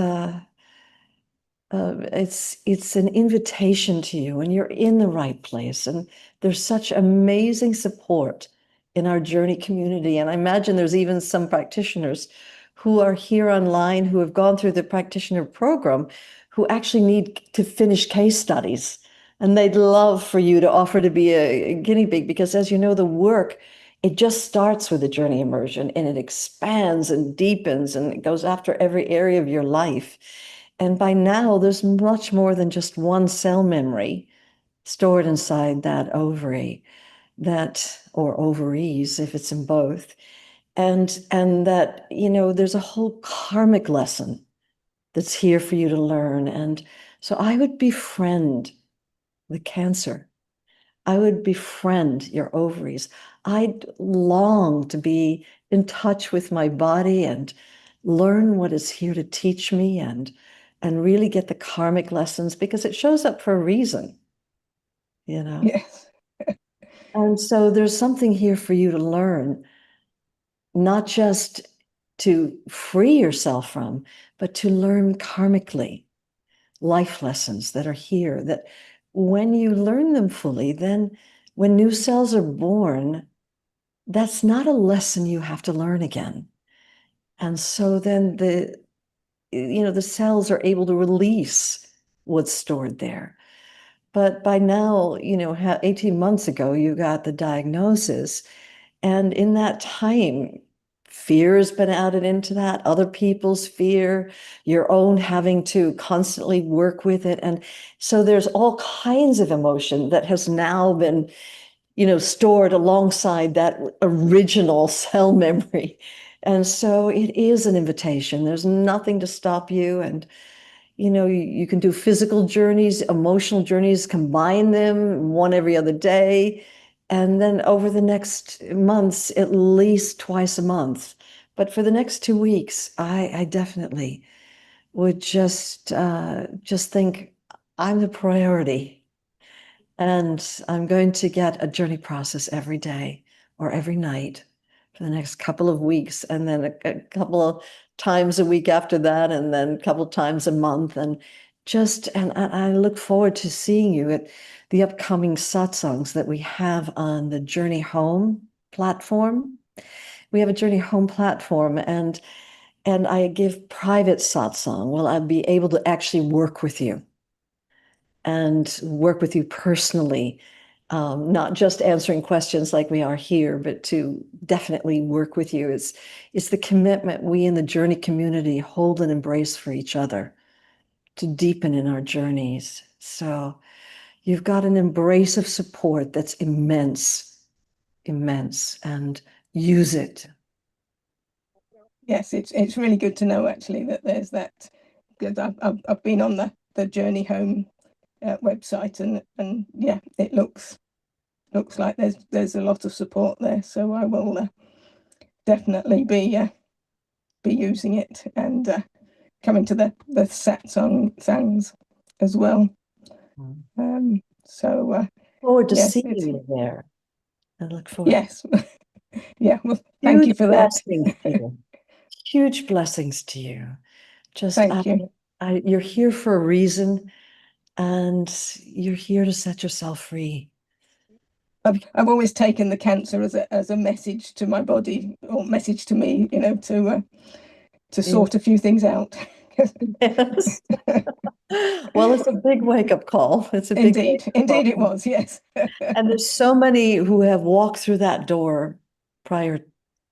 [SPEAKER 2] it's an invitation to you, and you're in the right place. And there's such amazing support in our journey community. And I imagine there's even some practitioners who are here online who have gone through the practitioner program who actually need to finish case studies. And they'd love for you to offer to be a guinea pig, because as you know, the work, it just starts with a journey immersion and it expands and deepens and it goes after every area of your life. And by now, there's much more than just one cell memory stored inside that ovary, or ovaries, if it's in both. And that, there's a whole karmic lesson that's here for you to learn. And so I would befriend the Cancer. I would befriend your ovaries. I'd long to be in touch with my body and learn what is here to teach me and really get the karmic lessons, because it shows up for a reason,
[SPEAKER 5] Yes.
[SPEAKER 2] And so there's something here for you to learn, not just to free yourself from, but to learn karmically life lessons that are here, that when you learn them fully, then when new cells are born, that's not a lesson you have to learn again. And so then the cells are able to release what's stored there. But by now, 18 months ago, you got the diagnosis. And in that time, fear has been added into that, other people's fear, your own having to constantly work with it. And so there's all kinds of emotion that has now been, stored alongside that original cell memory. And so it is an invitation. There's nothing to stop you. And you can do physical journeys, emotional journeys, combine them one every other day. And then over the next months, at least twice a month. But for the next 2 weeks, I definitely would just think I'm the priority. And I'm going to get a journey process every day or every night for the next couple of weeks, and then a couple of times a week after that, and then a couple of times a month. And I look forward to seeing you at the upcoming satsangs that we have on the Journey Home platform. We have a Journey Home platform, and I give private satsang. Well, I'll be able to actually work with you and work with you personally, not just answering questions like we are here, but to definitely work with you. It's the commitment we in the journey community hold and embrace for each other to deepen in our journeys. So you've got an embrace of support that's immense, and use it.
[SPEAKER 5] Yes, it's really good to know actually that there's that good. I've been on the Journey Home website, and yeah, it looks like there's a lot of support there. So I will definitely be using it and coming to the satsangs as well. So
[SPEAKER 2] Forward to
[SPEAKER 5] yes,
[SPEAKER 2] seeing you there. I look forward.
[SPEAKER 5] yes, yeah. Well, thank you
[SPEAKER 2] Huge
[SPEAKER 5] for that.
[SPEAKER 2] blessings to you. Huge blessings to you. Just
[SPEAKER 5] Thank you.
[SPEAKER 2] you're here for a reason, and you're here to set yourself free.
[SPEAKER 5] I've always taken the cancer as a message to my body, or message to me, you know, to sort a few things out.
[SPEAKER 2] Yes. Well, it's a big wake-up call. It's a big
[SPEAKER 5] Indeed,
[SPEAKER 2] wake-up call.
[SPEAKER 5] it was, yes.
[SPEAKER 2] And there's so many who have walked through that door prior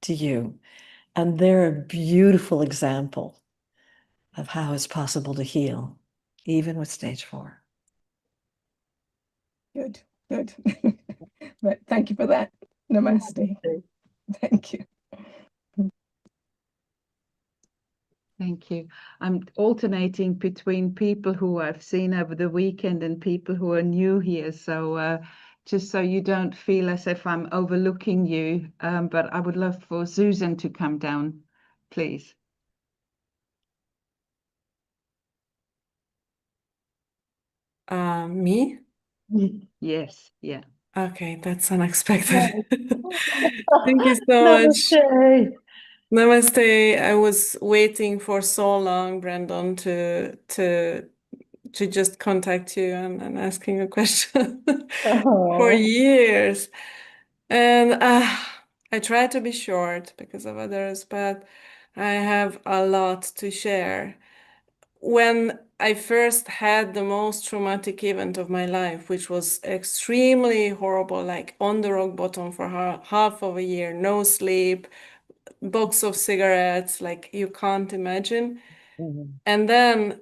[SPEAKER 2] to you, and they're a beautiful example of how it's possible to heal, even with stage 4.
[SPEAKER 5] Good. But thank you for that. Namaste. Thank you.
[SPEAKER 1] Thank you. I'm alternating between people who I've seen over the weekend and people who are new here. So just so you don't feel as if I'm overlooking you, but I would love for Susan to come down, please.
[SPEAKER 6] Me?
[SPEAKER 1] Yes, yeah.
[SPEAKER 6] Okay, that's unexpected. Thank you so much.
[SPEAKER 2] Namaste.
[SPEAKER 6] Namaste. I was waiting for so long, Brandon, to just contact you and asking a question for years. And I try to be short because of others, but I have a lot to share. When I first had the most traumatic event of my life, which was extremely horrible, like on the rock bottom for half of a year, no sleep, box of cigarettes, like you can't imagine. And then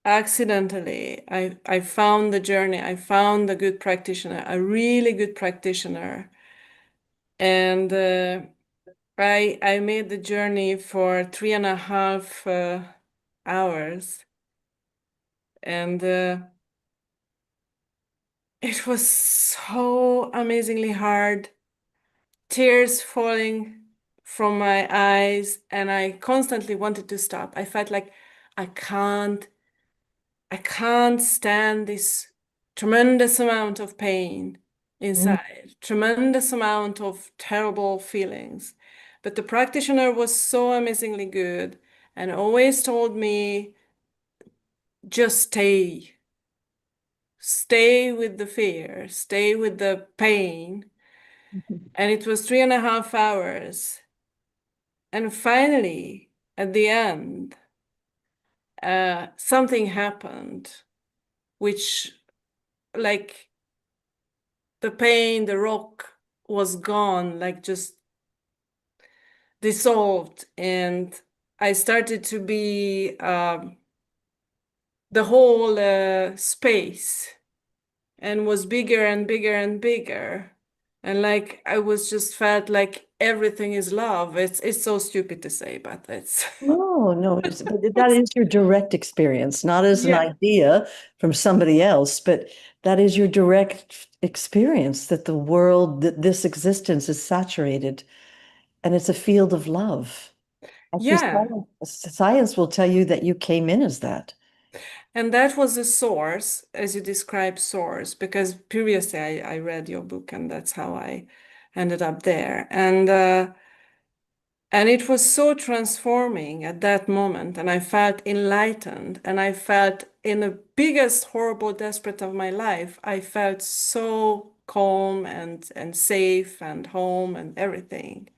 [SPEAKER 6] accidentally, I found the journey. I found a good practitioner, a really good practitioner. And I made the journey for 3.5 hours. And it was so amazingly hard, tears falling from my eyes, and I constantly wanted to stop. I felt like I can't stand this tremendous amount of pain inside, tremendous amount of terrible feelings. But the practitioner was so amazingly good and always told me, just stay with the fear, stay with the pain. And it was 3.5 hours. And finally, at the end, something happened, which, like, the pain, the rock was gone, like just dissolved. And I started to be the whole space, and was bigger and bigger and bigger. And like I was just felt like everything is love. It's so stupid to say, but it's
[SPEAKER 2] No, but that is your direct experience, not as an
[SPEAKER 6] yeah.
[SPEAKER 2] idea from somebody else, but that is your direct experience, that the world, that this existence is saturated, and it's a field of love. Actually,
[SPEAKER 6] Yeah.
[SPEAKER 2] science will tell you that you came in as that.
[SPEAKER 6] And that was the source, as you describe source, because previously I read your book, and that's how I ended up there. And it was so transforming at that moment, and I felt enlightened, and I felt in the biggest horrible desperate of my life, I felt so calm and safe and home and everything.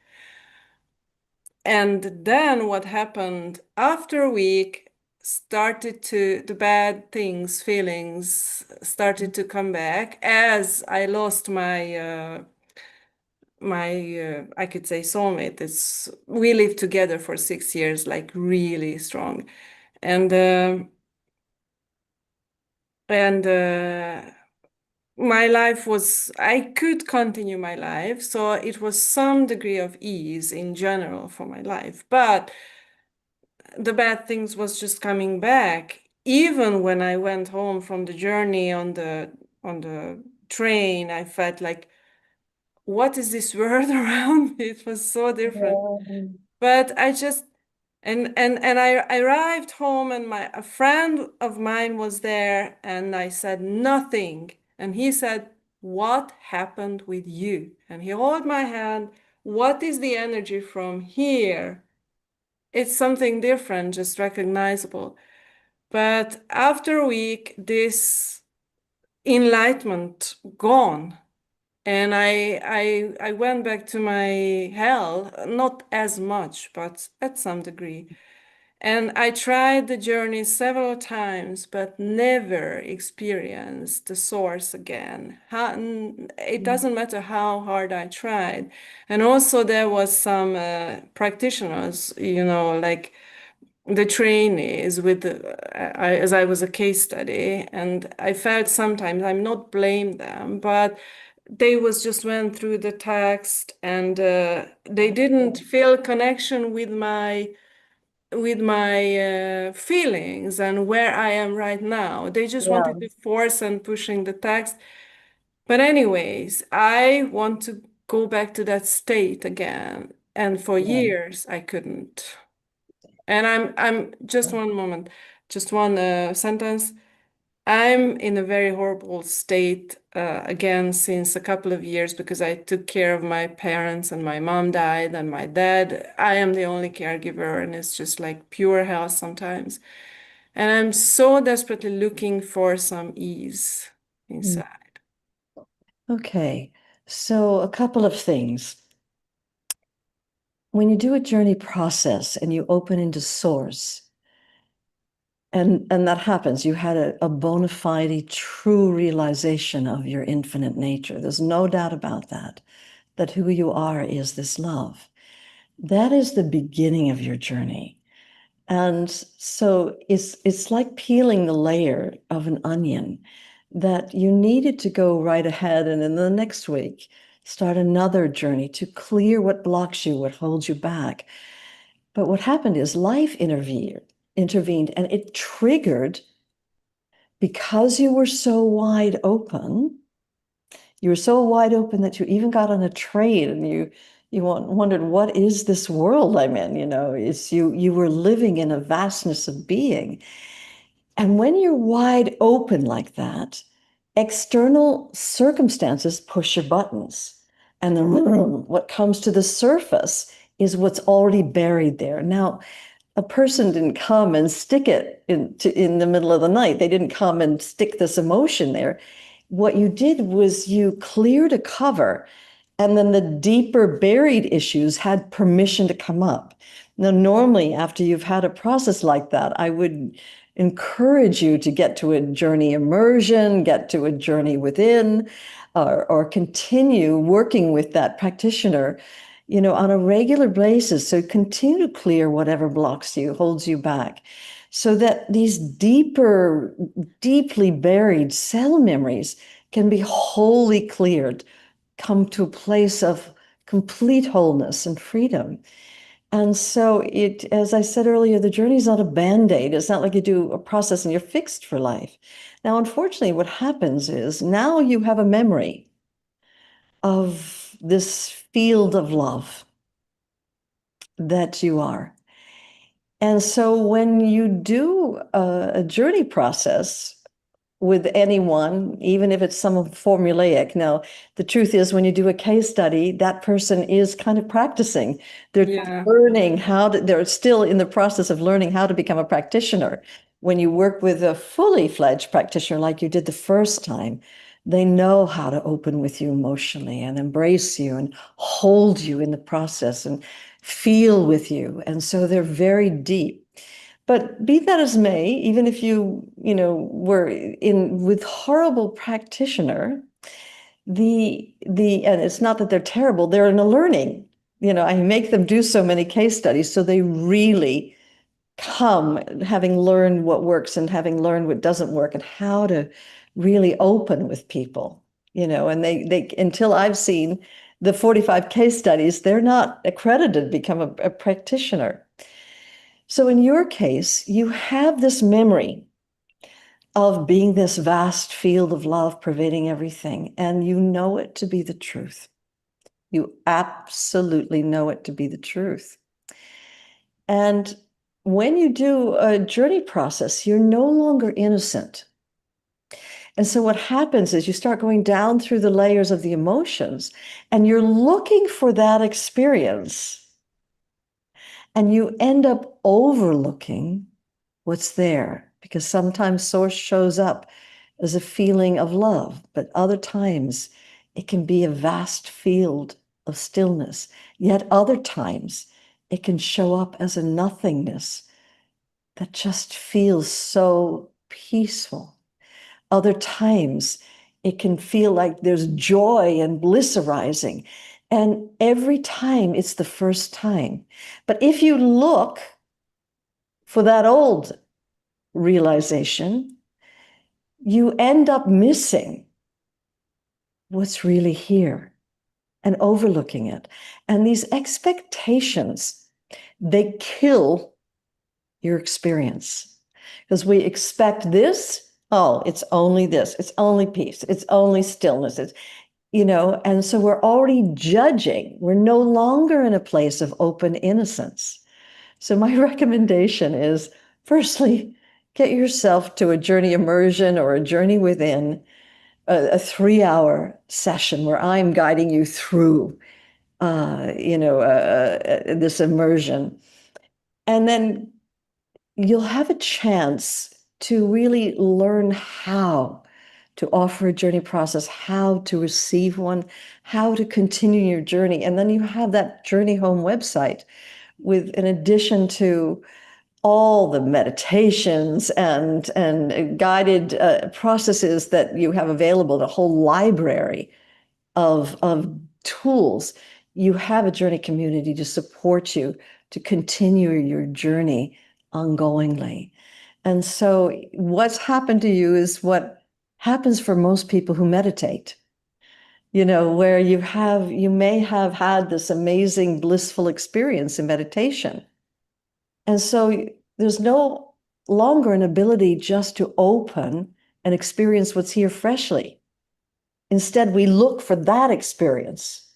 [SPEAKER 6] And then what happened after a week, the bad things, feelings started to come back as I lost my I could say soulmate. We lived together for 6 years, like really strong. And my life I could continue my life, so it was some degree of ease in general for my life. But the bad things was just coming back. Even when I went home from the journey on the train, I felt like, what is this world around me? It was so different. But I just and I arrived home, and a friend of mine was there, and I said nothing. And he said, "What happened with you?" And he held my hand. What is the energy from here? It's something different, just recognizable. But after a week, this enlightenment gone. And I went back to my hell, not as much, but at some degree. And I tried the journey several times, but never experienced the source again. It doesn't matter how hard I tried. And also there was some practitioners, like the trainees as I was a case study, and I felt sometimes, I'm not blame them, but they just went through the text, and they didn't feel connection with my feelings and where I am right now. They just wanted to force and pushing the text. But anyways, I want to go back to that state again. And for years I couldn't. And I'm just one moment, just one sentence. I'm in a very horrible state again since a couple of years, because I took care of my parents, and my mom died, and my dad. I am the only caregiver, and it's just like pure hell sometimes. And I'm so desperately looking for some ease inside.
[SPEAKER 2] Okay, so a couple of things. When you do a journey process and you open into source, and that happens, you had a bona fide, true realization of your infinite nature. There's no doubt about that who you are is this love. That is the beginning of your journey. And so it's like peeling the layer of an onion, that you needed to go right ahead and in the next week start another journey to clear what blocks you, what holds you back. But what happened is life intervened, and it triggered, because you were so wide open. You were so wide open that you even got on a train, and you wondered, what is this world I'm in? It's you were living in a vastness of being. And when you're wide open like that, external circumstances push your buttons. And then what comes to the surface is what's already buried there. Now, a person didn't come and stick it in the middle of the night. They didn't come and stick this emotion there. What you did was you cleared a cover, and then the deeper buried issues had permission to come up. Now, normally, after you've had a process like that, I would encourage you to get to a journey immersion, get to a journey within, or continue working with that practitioner, on a regular basis. So continue to clear whatever blocks you, holds you back, so that these deeply buried cell memories can be wholly cleared, come to a place of complete wholeness and freedom. And so as I said earlier, the journey is not a Band-Aid. It's not like you do a process and you're fixed for life. Now, unfortunately, what happens is now you have a memory of this field of love that you are. And so when you do a journey process with anyone, even if it's some formulaic. Now, the truth is, when you do a case study, that person is kind of practicing. They're learning they're still in the process of learning how to become a practitioner. When you work with a fully fledged practitioner, like you did the first time, they know how to open with you emotionally and embrace you and hold you in the process and feel with you. And so they're very deep. But be that as may, even if you were in with horrible practitioner, and it's not that they're terrible, they're in a learning. I make them do so many case studies, so they really come having learned what works and having learned what doesn't work, and how to really open with people. And they until I've seen the 45 case studies, they're not accredited to become a practitioner. So in your case, you have this memory of being this vast field of love pervading everything, and you know it to be the truth. You absolutely know it to be the truth. And when you do a journey process, you're no longer innocent. And so what happens is you start going down through the layers of the emotions, and you're looking for that experience, and you end up overlooking what's there, because sometimes source shows up as a feeling of love, but other times it can be a vast field of stillness. Yet other times it can show up as a nothingness that just feels so peaceful. Other times it can feel like there's joy and bliss arising. And every time it's the first time. But if you look for that old realization, you end up missing what's really here and overlooking it. And these expectations, they kill your experience, because we expect this. Oh, it's only this. It's only peace. It's only stillness. It's, and so we're already judging. We're no longer in a place of open innocence. So my recommendation is, firstly, get yourself to a journey immersion or a journey within, a 3-hour session where I'm guiding you through, this immersion. And then you'll have a chance to really learn how to offer a journey process, how to receive one, how to continue your journey. And then you have that Journey Home website with, in addition to all the meditations and guided processes that you have available, the whole library of tools, you have a journey community to support you to continue your journey ongoingly. And so what's happened to you is what happens for most people who meditate, where you may have had this amazing blissful experience in meditation. And so there's no longer an ability just to open and experience what's here freshly. Instead, we look for that experience,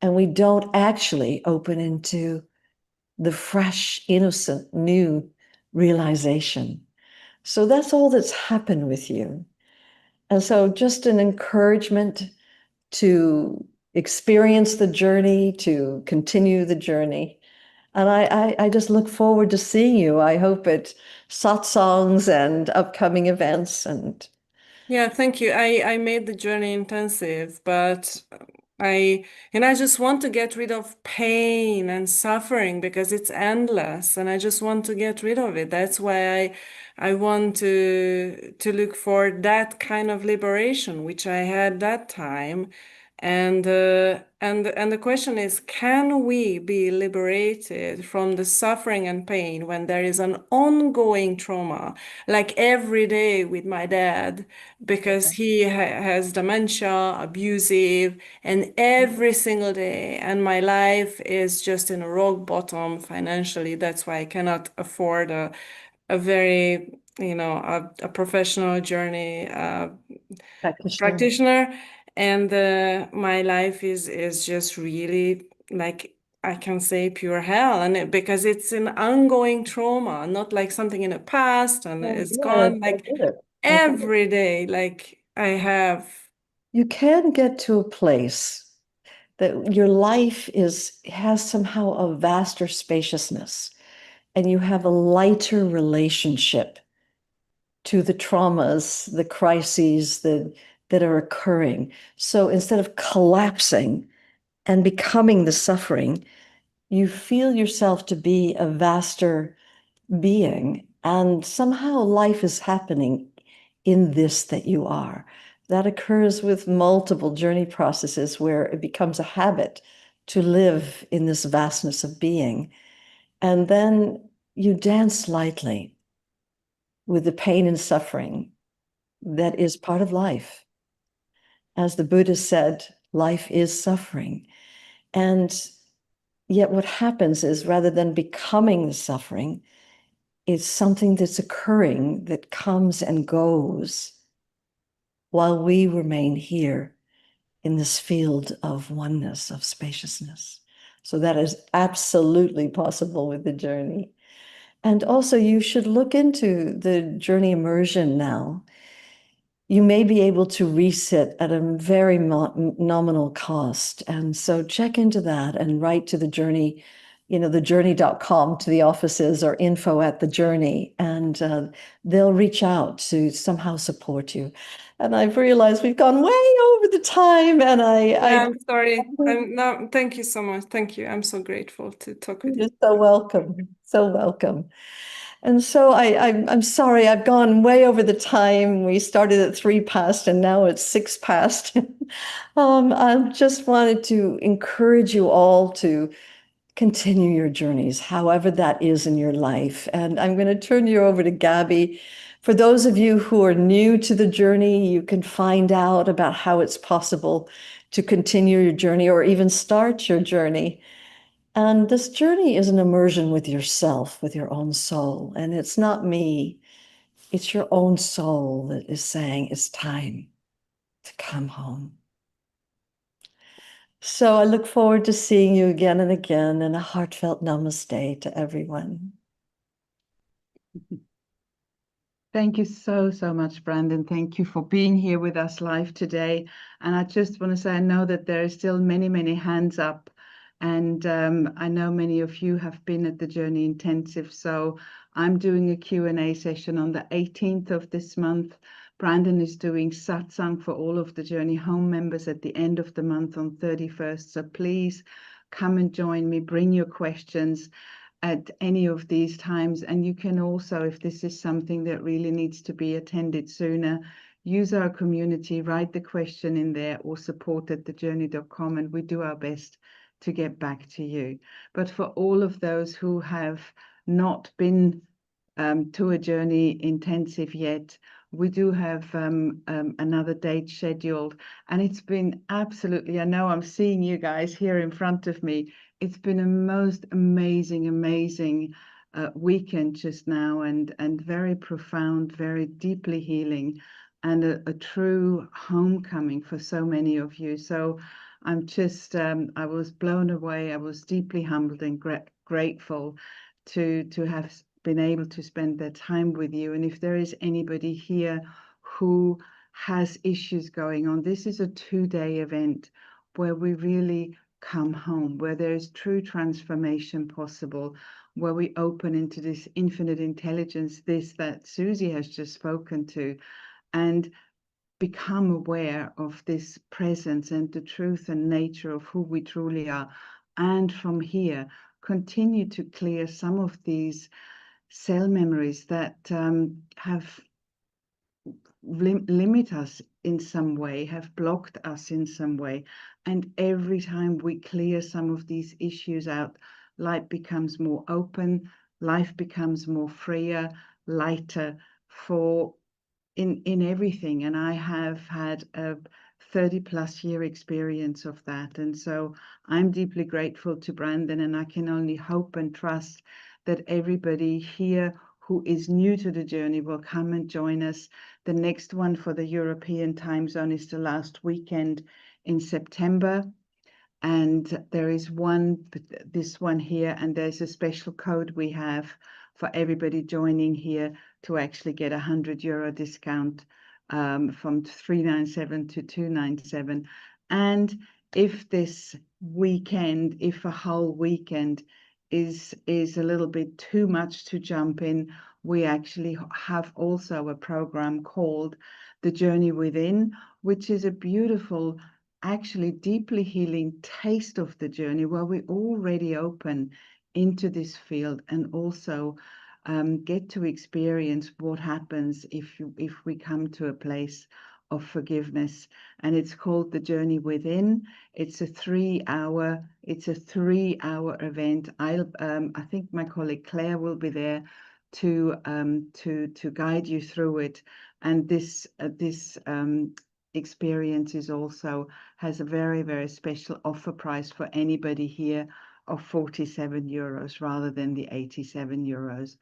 [SPEAKER 2] and we don't actually open into the fresh, innocent, new realization. So that's all that's happened with you. And so just an encouragement to experience the journey, to continue the journey. And I just look forward to seeing you. I hope at satsangs and upcoming events. And
[SPEAKER 6] yeah, thank you. I made the journey intensive, but I just want to get rid of pain and suffering because it's endless, and I just want to get rid of it. That's why I want to look for that kind of liberation, which I had that time. And the question is, can we be liberated from the suffering and pain when there is an ongoing trauma, like every day with my dad, because he has dementia, abusive, and every single day, and my life is just in a rock bottom financially. That's why I cannot afford a very, a professional journey practitioner. And my life is just really, like, I can say pure hell, and because it's an ongoing trauma, not like something in the past and it's gone. Like every day, like I have.
[SPEAKER 2] You can get to a place that your life has somehow a vaster spaciousness, and you have a lighter relationship to the traumas, the crises that are occurring. So instead of collapsing and becoming the suffering, you feel yourself to be a vaster being, and somehow life is happening in this that you are. That occurs with multiple journey processes where it becomes a habit to live in this vastness of being. And then you dance lightly with the pain and suffering that is part of life. As the Buddha said, life is suffering. And yet what happens is, rather than becoming the suffering, it's something that's occurring that comes and goes while we remain here in this field of oneness, of spaciousness. So that is absolutely possible with the journey. And also, you should look into the journey immersion now. You may be able to resit at a very nominal cost. And so check into that and write to the journey, the journey.com, to the offices, or info@the-journey, and they'll reach out to somehow support you. And I've realized we've gone way over the time, and
[SPEAKER 6] I'm sorry. No, thank you so much. Thank you. I'm so grateful to talk with you.
[SPEAKER 2] You're so welcome. So welcome. And so I'm sorry, I've gone way over the time. We started at 3 past and now it's 6 past. I just wanted to encourage you all to continue your journeys, however that is in your life. And I'm going to turn you over to Gabby. For those of you who are new to the journey, you can find out about how it's possible to continue your journey or even start your journey. And this journey is an immersion with yourself, with your own soul. And it's not me, it's your own soul that is saying it's time to come home. So I look forward to seeing you again and again, and a heartfelt namaste to everyone.
[SPEAKER 1] Thank you so, so much, Brandon. Thank you for being here with us live today. And I just want to say, I know that there are still many, many hands up. And I know many of you have been at the Journey Intensive. So I'm doing a Q&A session on the 18th of this month. Brandon is doing satsang for all of the Journey Home members at the end of the month on 31st. So please come and join me, bring your questions at any of these times. And you can also, if this is something that really needs to be attended sooner, use our community, write the question in there, or support at thejourney.com, and we do our best to get back to you. But for all of those who have not been to a Journey Intensive yet, we do have another date scheduled, and it's been absolutely, I know I'm seeing you guys here in front of me. It's been a most amazing weekend just now, and very profound, very deeply healing, and a true homecoming for so many of you. So I'm just, I was blown away. I was deeply humbled and grateful to have been able to spend that time with you. And if there is anybody here who has issues going on, this is a 2-day event where we really come home, where there is true transformation possible, where we open into this infinite intelligence, this that Susie has just spoken to, and become aware of this presence and the truth and nature of who we truly are. And from here, continue to clear some of these cell memories that have limit us in some way, have blocked us in some way. And every time we clear some of these issues out, light becomes more open, life becomes more freer, lighter for in everything. And I have had a 30+ year experience of that. And so I'm deeply grateful to Brandon, and I can only hope and trust that everybody here who is new to the journey will come and join us. The next one for the European time zone is the last weekend in September. And there is this one here, and there's a special code we have for everybody joining here to actually get €100 discount from 397 to 297. And if this weekend, if a whole weekend is a little bit too much to jump in, we actually have also a program called The Journey Within, which is a beautiful, actually deeply healing taste of the journey, where we already open into this field and also get to experience what happens if we come to a place of forgiveness. And it's called The Journey Within. It's a 3-hour event. I think my colleague Claire will be there to guide you through it. And this experience is also has a very special offer price for anybody here of 47 euros rather than the 87 euros.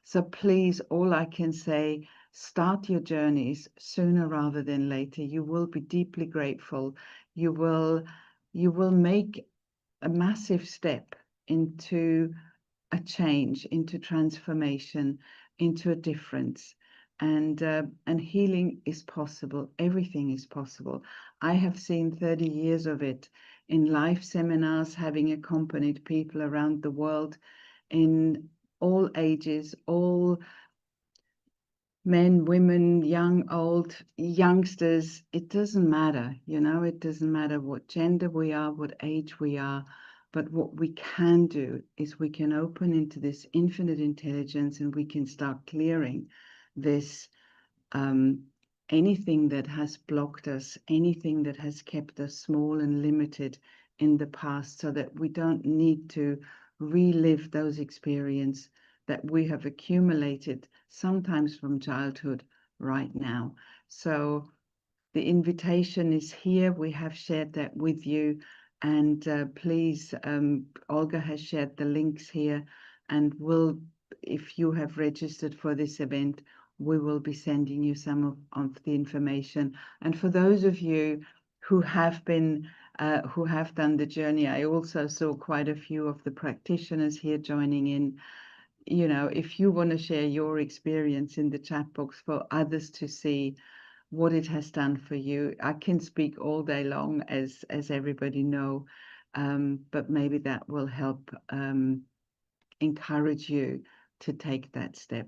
[SPEAKER 1] So please, all I can say, start your journeys sooner rather than later. You will be deeply grateful. You will make a massive step into a change, into transformation, into a difference. And healing is possible. Everything is possible. I have seen 30 years of it in live seminars, having accompanied people around the world in all ages, all men, women, young, old, youngsters. It doesn't matter, you know, it doesn't matter what gender we are, what age we are. But what we can do is we can open into this infinite intelligence, and we can start clearing this anything that has blocked us, anything that has kept us small and limited in the past, so that we don't need to relive those experiences that we have accumulated, sometimes from childhood, right now. So the invitation is here. We have shared that with you. And please, Olga has shared the links here, and if you have registered for this event, we will be sending you some of the information. And for those of you who have done the journey, I also saw quite a few of the practitioners here joining in. You know, if you want to share your experience in the chat box for others to see what it has done for you, I can speak all day long, as everybody know, but maybe that will help encourage you to take that step.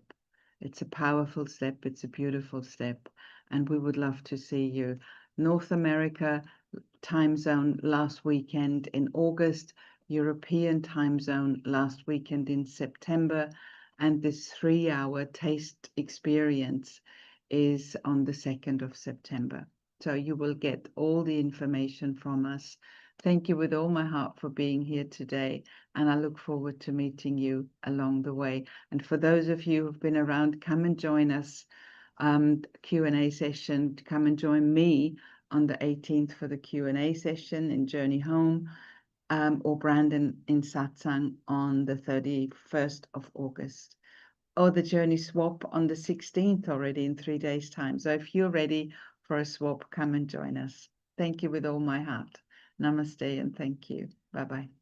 [SPEAKER 1] It's a powerful step. It's a beautiful step, and we would love to see you. North America time zone last weekend in August, European time zone last weekend in September, and this 3-hour taste experience is on the 2nd of September. So you will get all the information from us. Thank you with all my heart for being here today, and I look forward to meeting you along the way. And for those of you who've been around, come and join us, Q&A session. Come and join me on the 18th for the Q&A session in Journey Home, or Brandon in Satsang on the 31st of August, or the Journey Swap on the 16th already in 3 days' time. So if you're ready for a swap, come and join us. Thank you with all my heart. Namaste and thank you. Bye-bye.